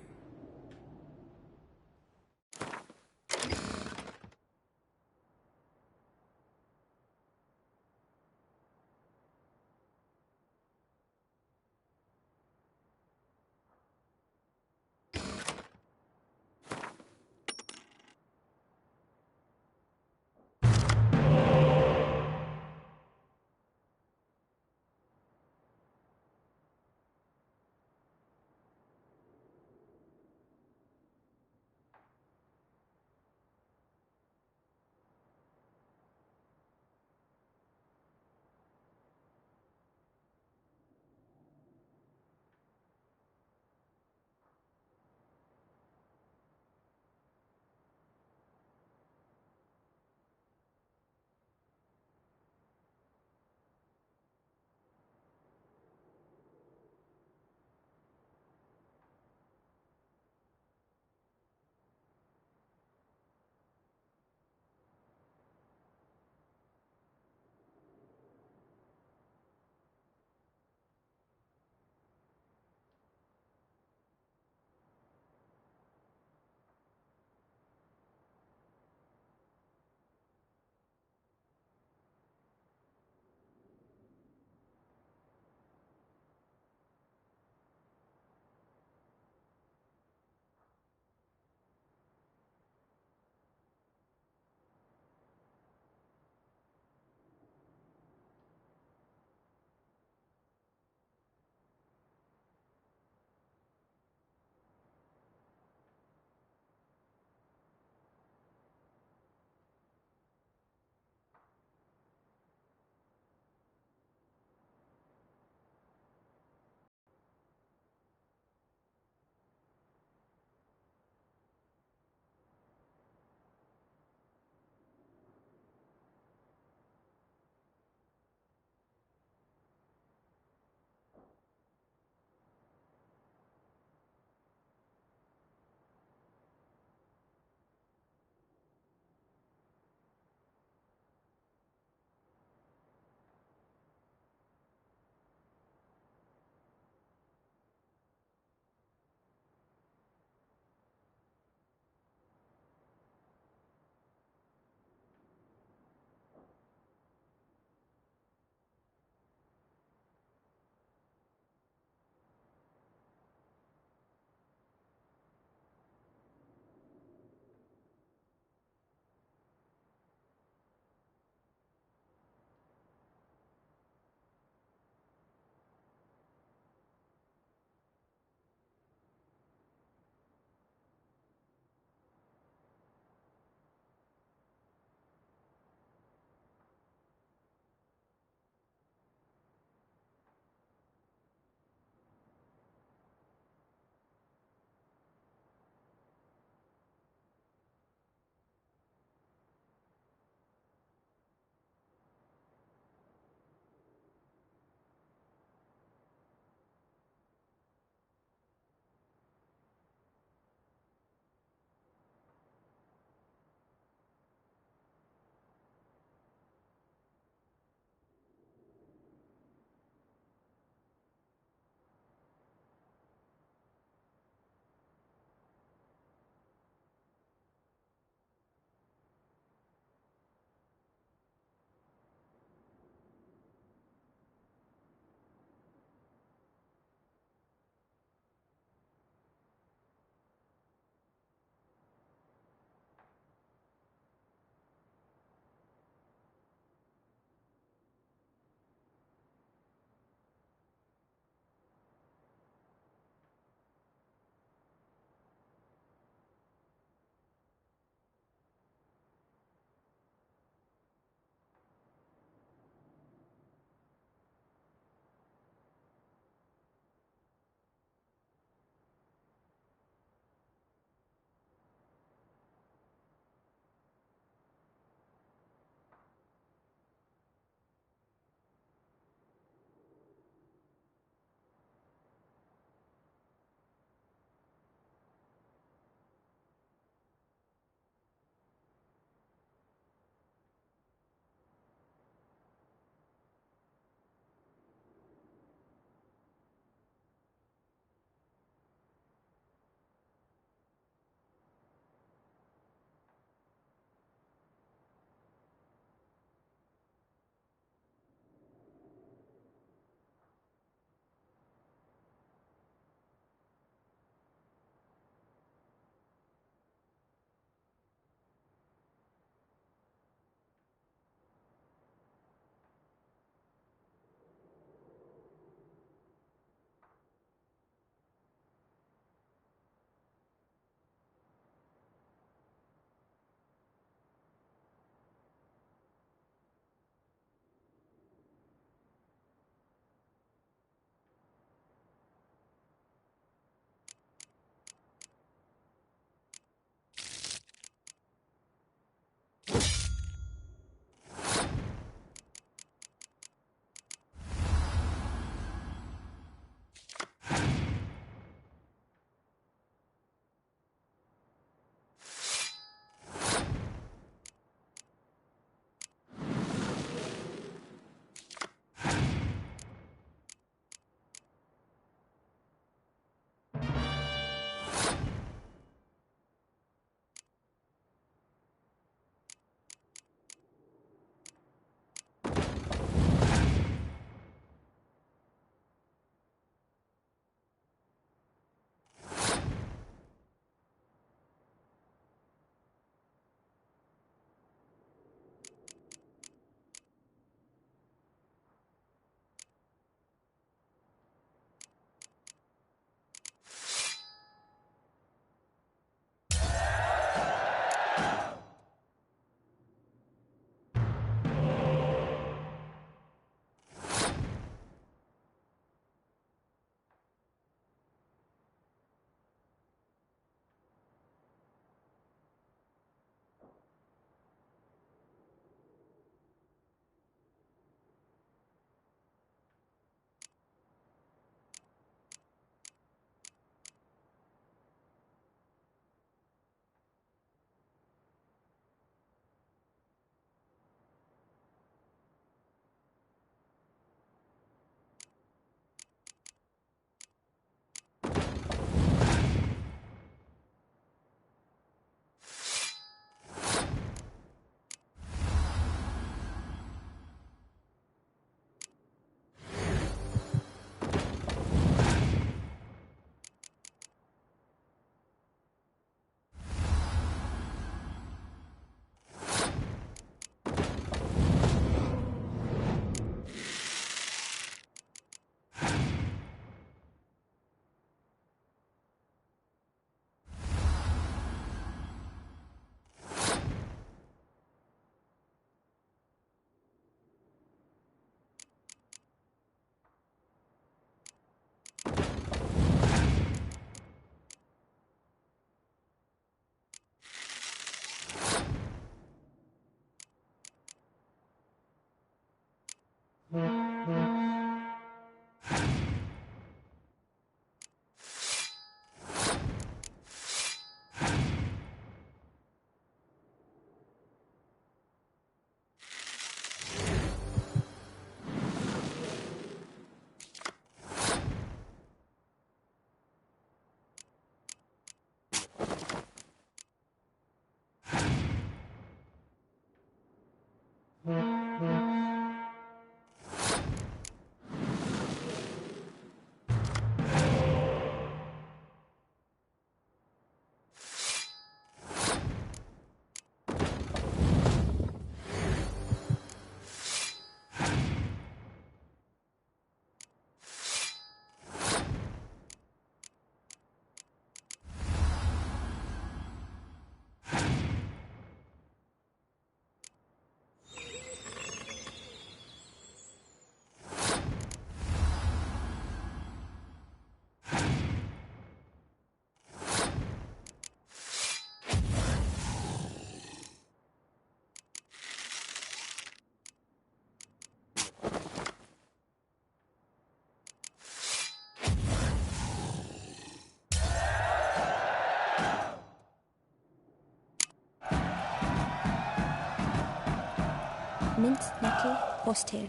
mint, nettle, horsetail.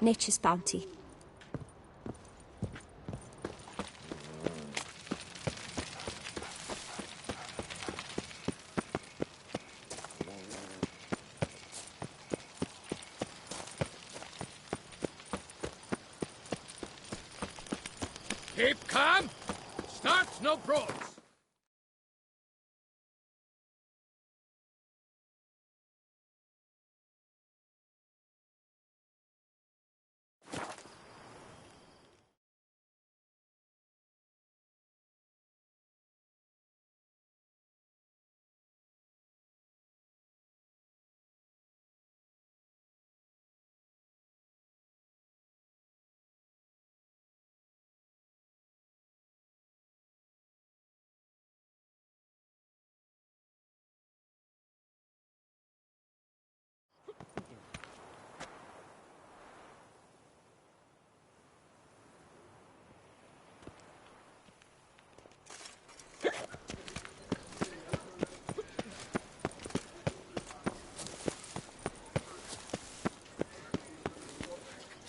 Nature's bounty. Keep calm. Start no brawls.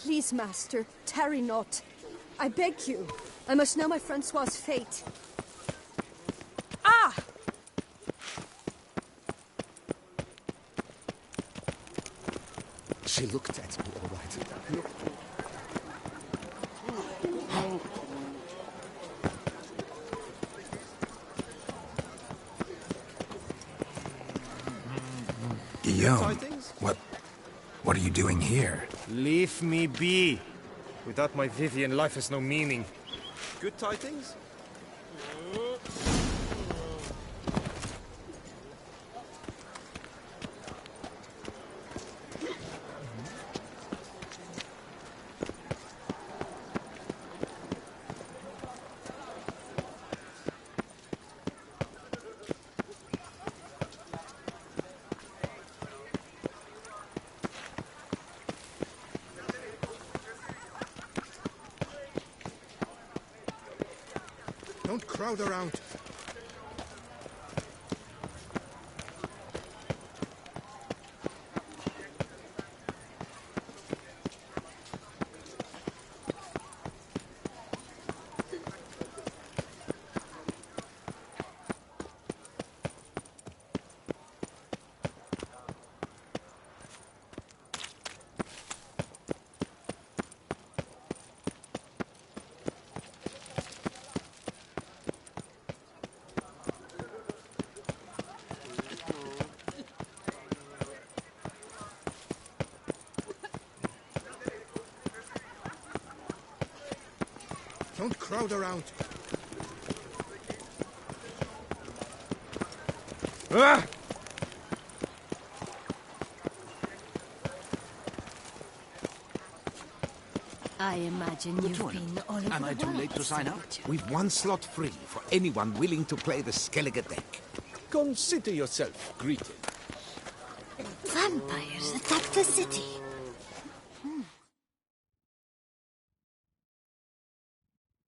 Please, master, tarry not. I beg you. I must know my Francois's fate. Ah! She looked at me, all right. Guillaume, what are you doing here? Leave me be. Without my Vivian, life has no meaning. Good tidings? Don't crowd around. Don't crowd around. Ah! I imagine you've been all over Am I the too world, late to sign up? We've one slot free for anyone willing to play the Skellige deck. Consider yourself greeted. Vampires attacked the city.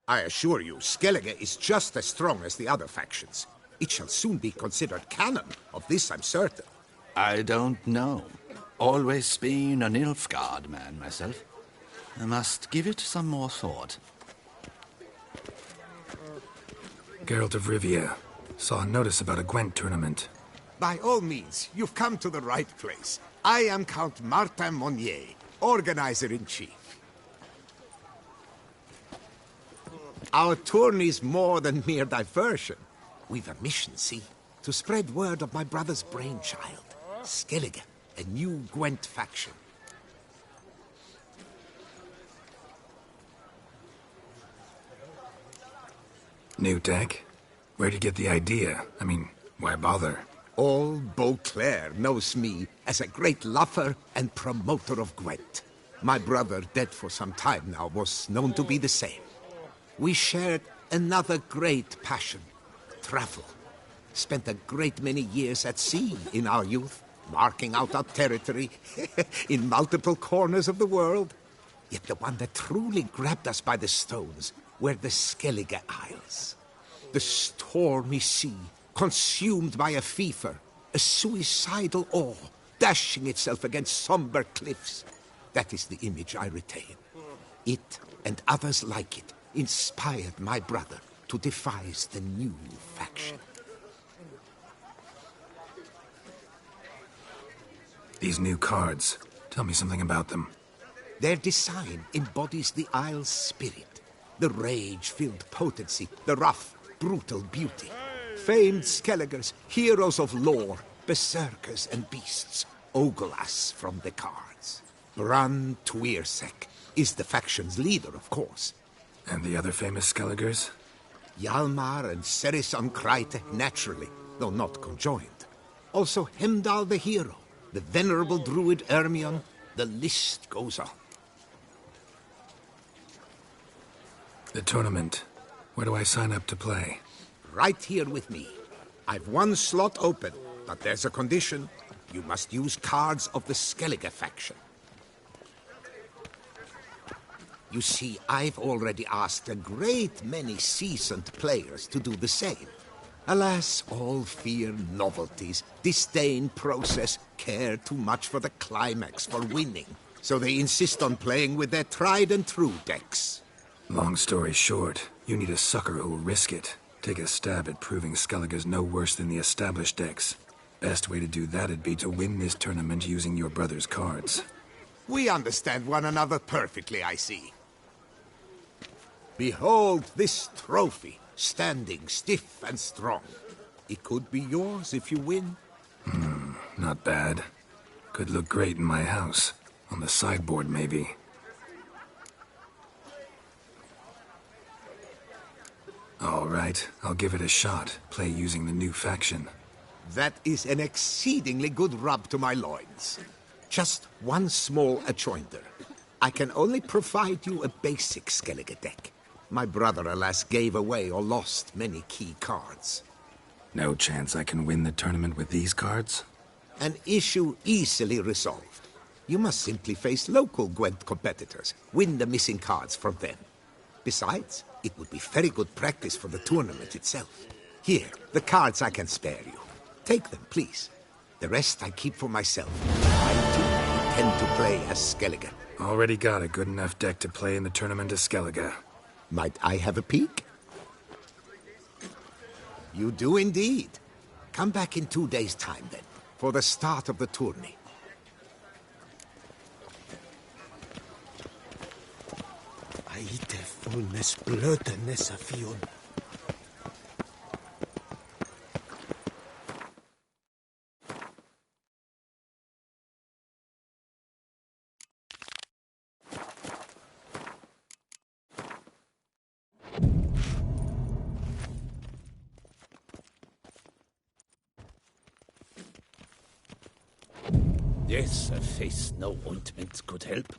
I assure you, Skellige is just as strong as the other factions. It shall soon be considered canon. Of this I'm certain. I don't know. Always been an Nilfgaard man myself. I must give it some more thought. Geralt of Rivia. Saw a notice about a Gwent tournament. By all means, you've come to the right place. I am Count Martin Monnier, organizer-in-chief. Our tourney's more than mere diversion. We've a mission, see? To spread word of my brother's brainchild, Skellige, a new Gwent faction. New deck? Where'd you get the idea? I mean, why bother? All Beauclair knows me as a great lover and promoter of Gwent. My brother, dead for some time now, was known to be the same. We shared another great passion, travel. Spent a great many years at sea in our youth, marking out our territory in multiple corners of the world. Yet the one that truly grabbed us by the stones were the Skellige Isles. The stormy sea, consumed by a fever, a suicidal awe, dashing itself against somber cliffs. That is the image I retain. It, and others like it, inspired my brother to devise the new faction. These new cards, tell me something about them. Their design embodies the Isle's spirit, the rage-filled potency, the rough, brutal beauty. Famed Skelligers, heroes of lore, berserkers and beasts, ogle us from the cards. Bran Tuirsek is the faction's leader, of course. And the other famous Skelligers? Hjalmar and Serisan Kreite, naturally, though not conjoined. Also Hemdal the hero, the venerable druid Ermion, the list goes on. The tournament. Where do I sign up to play? Right here with me. I've one slot open, but there's a condition. You must use cards of the Skellige faction. You see, I've already asked a great many seasoned players to do the same. Alas, all fear novelties, disdain process, care too much for the climax, for winning. So they insist on playing with their tried and true decks. Long story short, you need a sucker who'll risk it. Take a stab at proving Skellige's no worse than the established decks. Best way to do that'd be to win this tournament using your brother's cards. We understand one another perfectly, I see. Behold this trophy, standing stiff and strong. It could be yours if you win. Not bad. Could look great in my house. On the sideboard, maybe. All right, I'll give it a shot. Play using the new faction. That is an exceedingly good rub to my loins. Just one small adjoinder. I can only provide you a basic Skellige deck. My brother, alas, gave away or lost many key cards. No chance I can win the tournament with these cards? An issue easily resolved. You must simply face local Gwent competitors, win the missing cards from them. Besides, it would be very good practice for the tournament itself. Here, the cards I can spare you. Take them, please. The rest I keep for myself. I too intend to play as Skellige. Already got a good enough deck to play in the tournament as Skellige. Might I have a peek? You do indeed. Come back in 2 days' time, then, for the start of the tourney. Aite fullness blötenes afion. Yes, a face no ointment could help.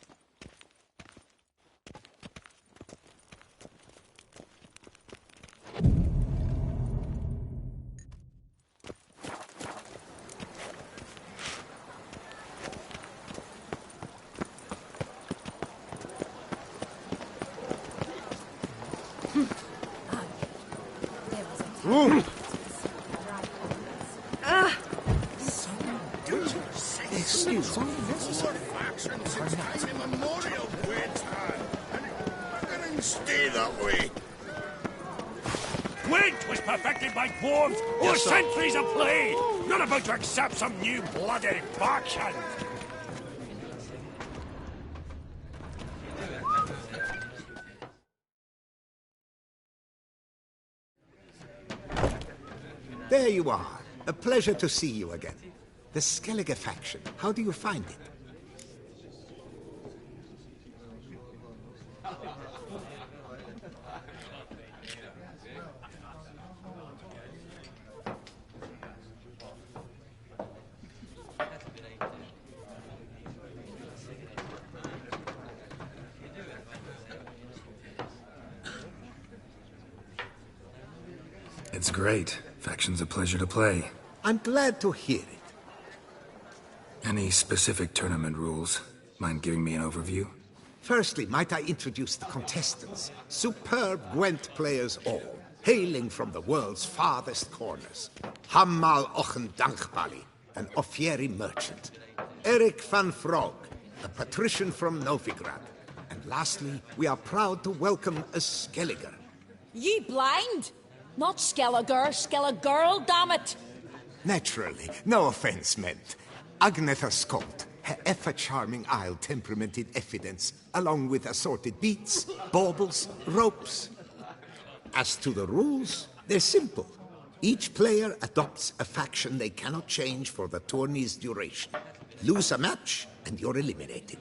Excuse me. Immemorial great time. And it stay that way. Gwent was perfected by dwarves or centuries of play, not about to accept some new bloody faction. There you are. A pleasure to see you again. The Skellige faction, how do you find it? It's great. Faction's a pleasure to play. I'm glad to hear it. Any specific tournament rules? Mind giving me an overview? Firstly, might I introduce the contestants? Superb Gwent players all, hailing from the world's farthest corners. Hammal Ochen Dankbali, an Offieri merchant. Eric van Frog, a patrician from Novigrad. And lastly, we are proud to welcome a Skelliger. Ye blind? Not Skelliger, Skelligirl, damn it! Naturally, no offense meant. Agnetha Skolt, her ever-charming Isle temperamented evidence, along with assorted beats, baubles, ropes. As to the rules, they're simple. Each player adopts a faction they cannot change for the tourney's duration. Lose a match, and you're eliminated.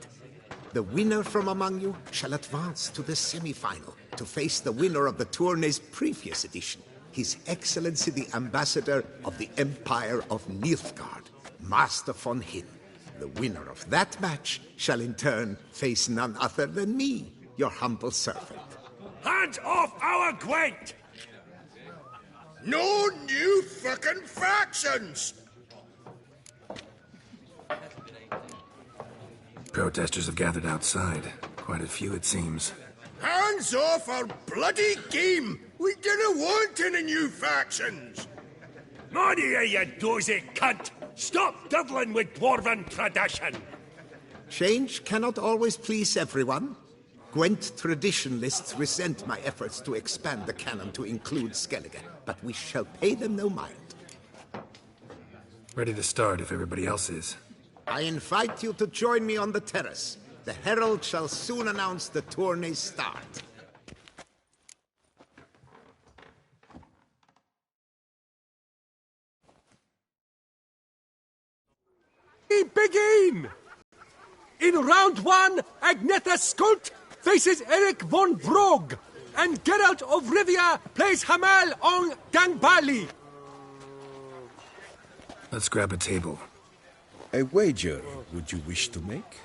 The winner from among you shall advance to the semi-final to face the winner of the tourney's previous edition, His Excellency the Ambassador of the Empire of Nilfgaard, Master von Hin. The winner of that match shall in turn face none other than me, your humble servant. Hands off our Gwent! No new fucking factions! Protesters have gathered outside. Quite a few, it seems. Hands off our bloody game! We didn't want any new factions! Money, you dozy cunt! Stop diddling with dwarven tradition! Change cannot always please everyone. Gwent traditionalists resent my efforts to expand the canon to include Skellige, but we shall pay them no mind. Ready to start if everybody else is. I invite you to join me on the terrace. The herald shall soon announce the tourney's start. Begin! In round one, Agnetha Skolt faces Eric von Vrog, and Geralt of Rivia plays Hamal on Gangbali. Let's grab a table. A wager would you wish to make?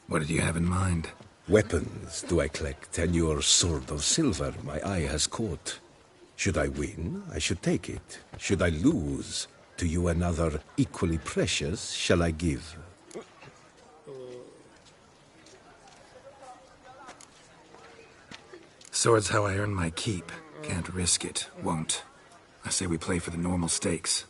What did you have in mind? Weapons do I collect, and your sword of silver my eye has caught. Should I win, I should take it. Should I lose, to you another equally precious shall I give. Sword's how I earn my keep. Can't risk it. Won't. I say we play for the normal stakes.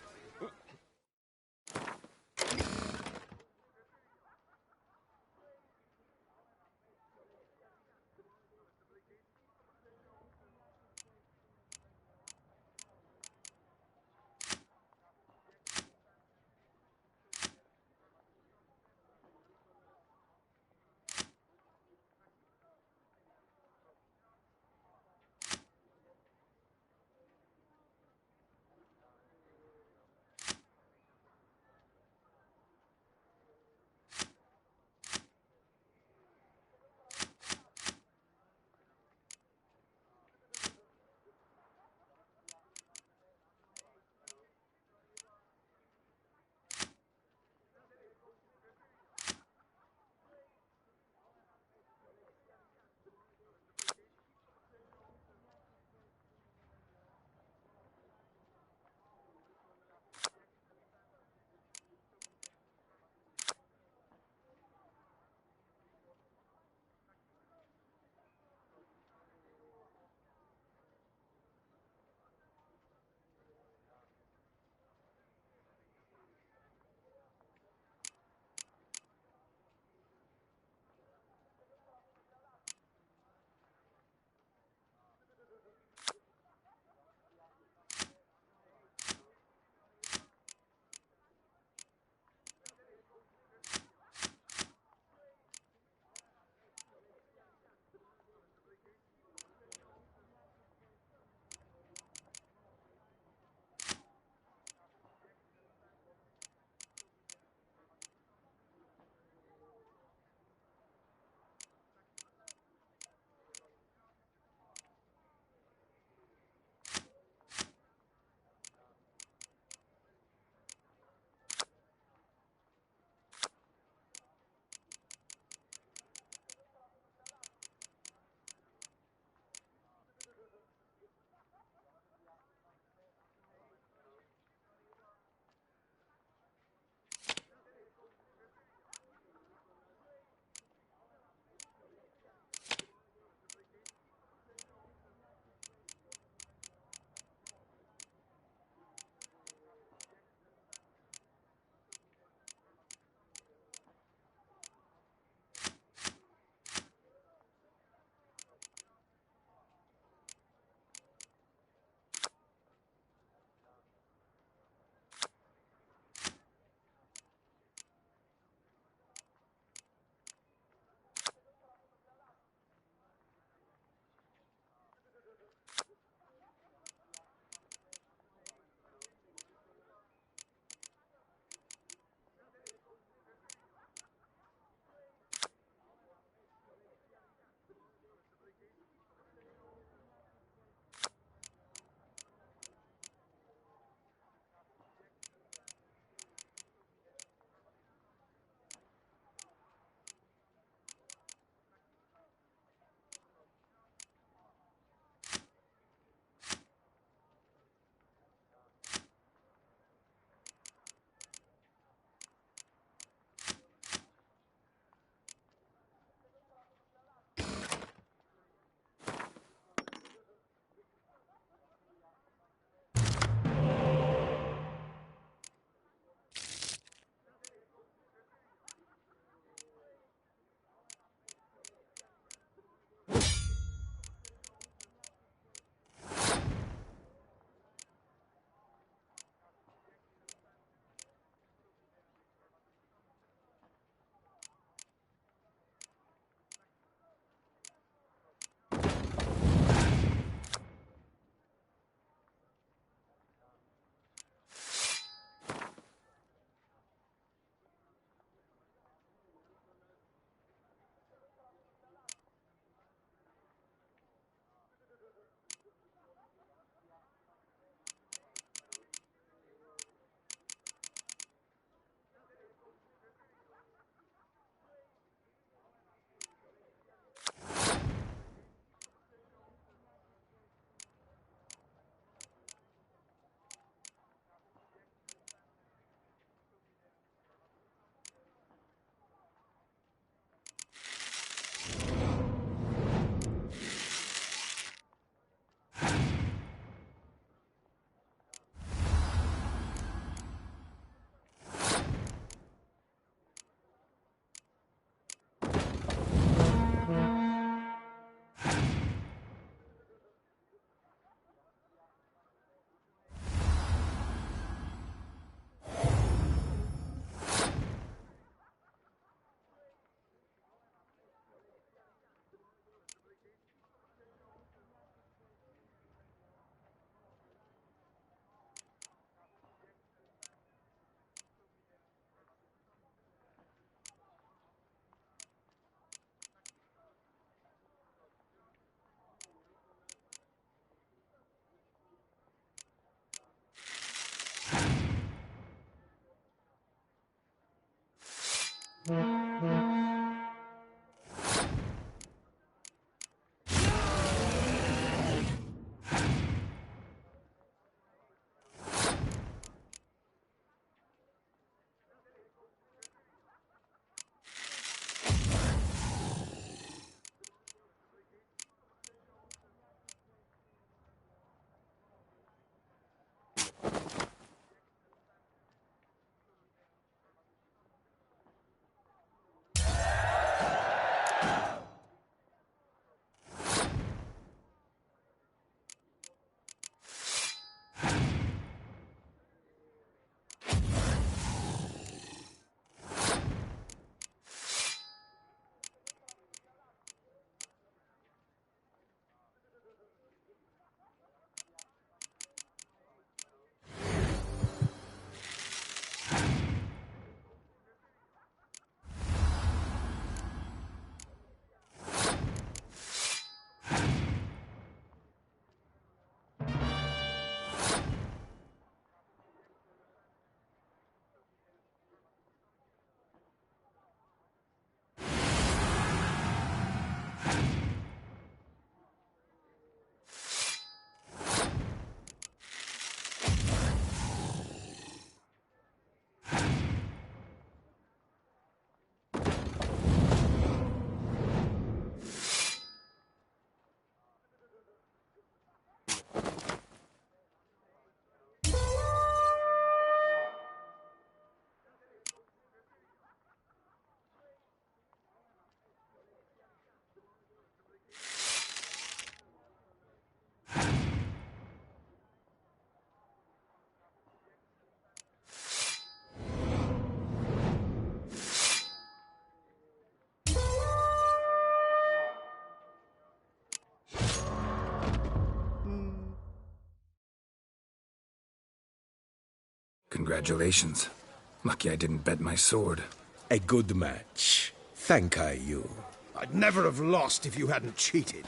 Congratulations. Lucky I didn't bet my sword. A good match. Thank I you. I'd never have lost if you hadn't cheated.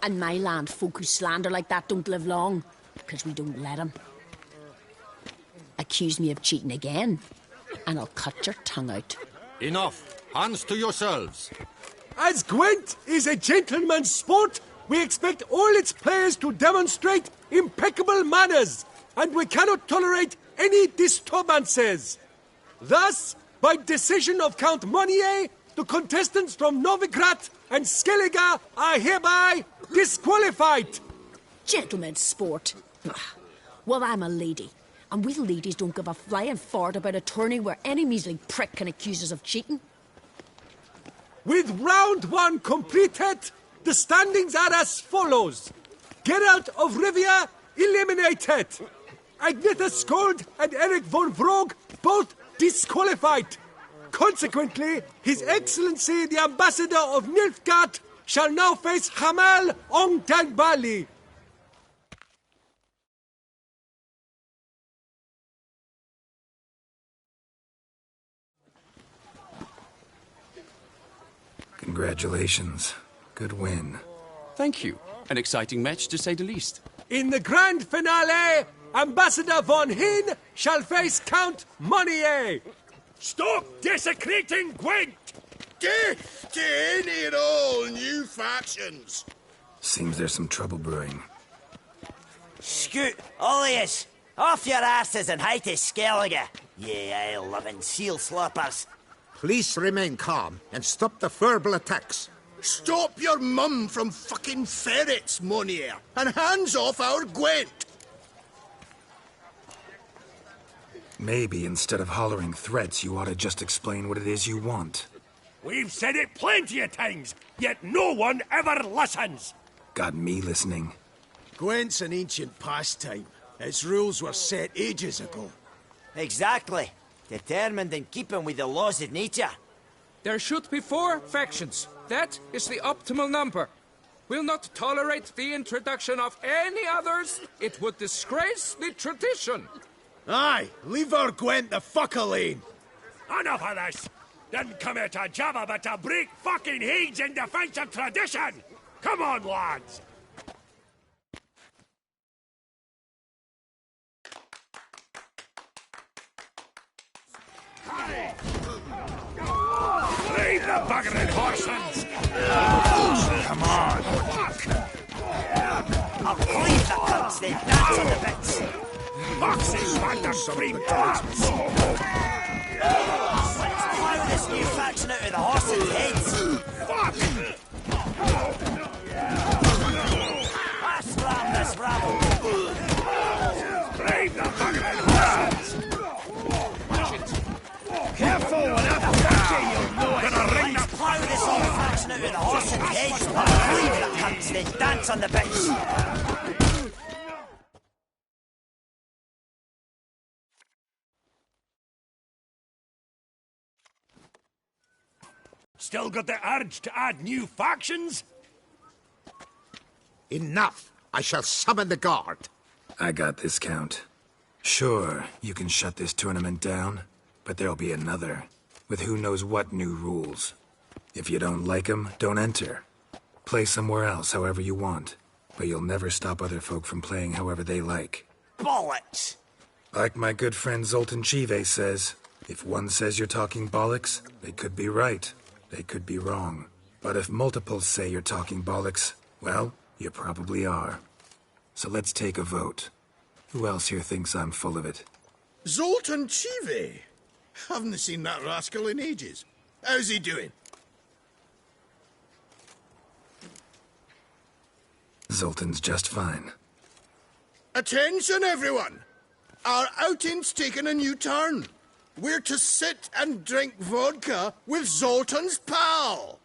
And my land, folk who slander like that don't live long, because we don't let 'em. Accuse me of cheating again, and I'll cut your tongue out. Enough. Hands to yourselves. As Gwent is a gentleman's sport, we expect all its players to demonstrate impeccable manners, and we cannot tolerate any disturbances. Thus, by decision of Count Monnier, the contestants from Novigrad and Skellige are hereby disqualified. Gentlemen's sport? Bah. Well, I'm a lady, and we ladies don't give a flying fart about a tourney where any measly prick can accuse us of cheating. With round 1 completed, the standings are as follows. Geralt of Rivia eliminated. Agneta Skold and Eric von Vrog both disqualified. Consequently, His Excellency the Ambassador of Nilfgaard shall now face Hamal Ong Danbali. Congratulations. Good win. Thank you. An exciting match, to say the least. In the grand finale, Ambassador von Hinn shall face Count Monnier. Stop desecrating Gwent! Death to any and all new factions! Seems there's some trouble brewing. Scoot, all of yous! Off your asses and hie to Skellige, ye ale-loving seal slurpers. Please remain calm and stop the verbal attacks. Stop your mum from fucking ferrets, Monnier, and hands off our Gwent! Maybe instead of hollering threats, you ought to just explain what it is you want. We've said it plenty of times, yet no one ever listens! Got me listening. Gwent's an ancient pastime. Its rules were set ages ago. Exactly. Determined in keeping with the laws of nature. There should be 4 factions. That is the optimal number. We'll not tolerate the introduction of any others. It would disgrace the tradition. Aye, leave our Gwent the fuck alone. Enough of this! Didn't come here to jabber, but to break fucking heads in defense of tradition! Come on, lads! Leave the buggering horsens! Come on! I'll cleave the cunts, then dance on the bits! Foxes want to scream twats! Let's plough this new faction out of the horses' heads! Fuck! Let's ram this rabble! Leave the buggering horsens! Careful, whenever you'll know it! Gonna ring the plough this new faction out of the horses' heads! Cleave the cunts, then dance on the bits! Still got the urge to add new factions? Enough! I shall summon the guard. I got this, Count. Sure, you can shut this tournament down, but there'll be another, with who knows what new rules. If you don't like them, don't enter. Play somewhere else however you want, but you'll never stop other folk from playing however they like. Bollocks! Like my good friend Zoltan Chive says, if one says you're talking bollocks, they could be right. They could be wrong. But if multiples say you're talking bollocks, well, you probably are. So let's take a vote. Who else here thinks I'm full of it? Zoltan Chive? Haven't seen that rascal in ages. How's he doing? Zoltan's just fine. Attention, everyone! Our outing's taken a new turn. We're to sit and drink vodka with Zoltan's pal.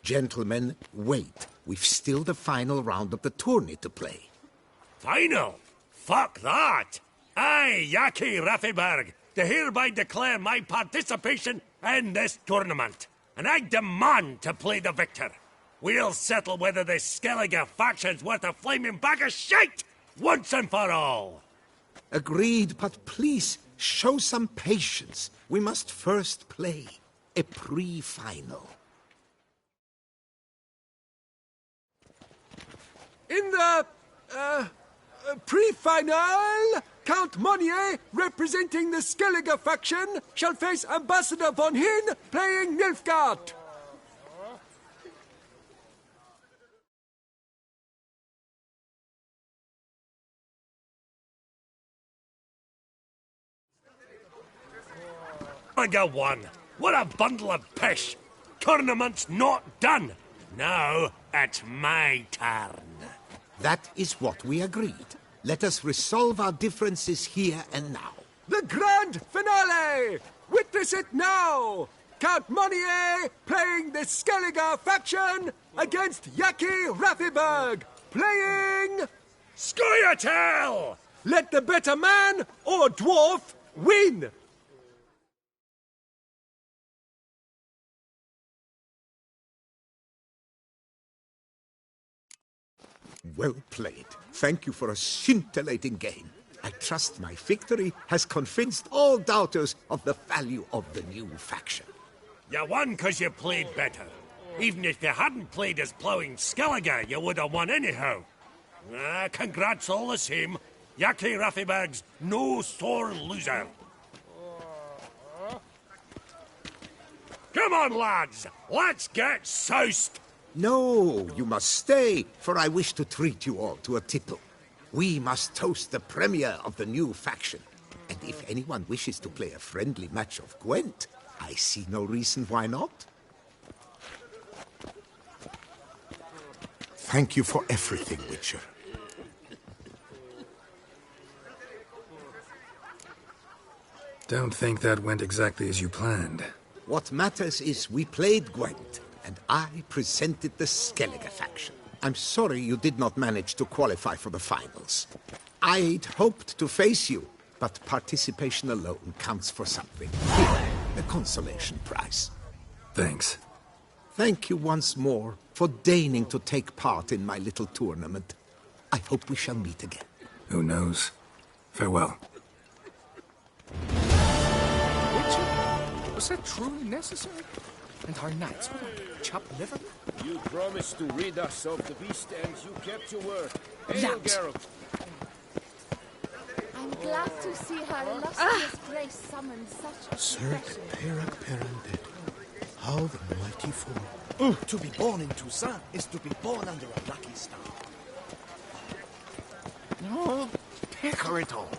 Gentlemen, wait. We've still the final round of the tourney to play. Final? Fuck that! I, Yaki Raffenberg, do hereby declare my participation in this tournament. And I demand to play the victor. We'll settle whether this Skellige faction's worth a flaming bag of shite once and for all. Agreed, but please show some patience. We must first play a pre-final. In the pre-final, Count Monnier, representing the Skellige faction, shall face Ambassador von Hinn, playing Nilfgaard. Skellige won. What a bundle of pish. Tournament's not done. Now it's my turn. That is what we agreed. Let us resolve our differences here and now. The grand finale! Witness it now! Count Monnier playing the Skellige faction against Yaki Raffiberg, playing... Scoia'tael! Let the better man or dwarf win! Well played. Thank you for a scintillating game. I trust my victory has convinced all doubters of the value of the new faction. You won because you played better. Even if you hadn't played as plowing Skellige, you would have won anyhow. Congrats all the same. Yaki Raffiberg's no sore loser. Come on, lads. Let's get soused. No, you must stay, for I wish to treat you all to a tipple. We must toast the premier of the new faction. And if anyone wishes to play a friendly match of Gwent, I see no reason why not. Thank you for everything, Witcher. Don't think that went exactly as you planned. What matters is we played Gwent, and I presented the Skellige faction. I'm sorry you did not manage to qualify for the finals. I'd hoped to face you, but participation alone counts for something. Here, a consolation prize. Thanks. Thank you once more for deigning to take part in my little tournament. I hope we shall meet again. Who knows? Farewell. Witcher, was that truly necessary? And our knights would have chopped liver? You promised to rid us of the beast, and you kept your word. Hail, Geralt. I'm glad to see her illustrious grace summon such a Cirque Perak Peranded. How the mighty fall. To be born in Toussaint is to be born under a lucky star. No, pecker it all.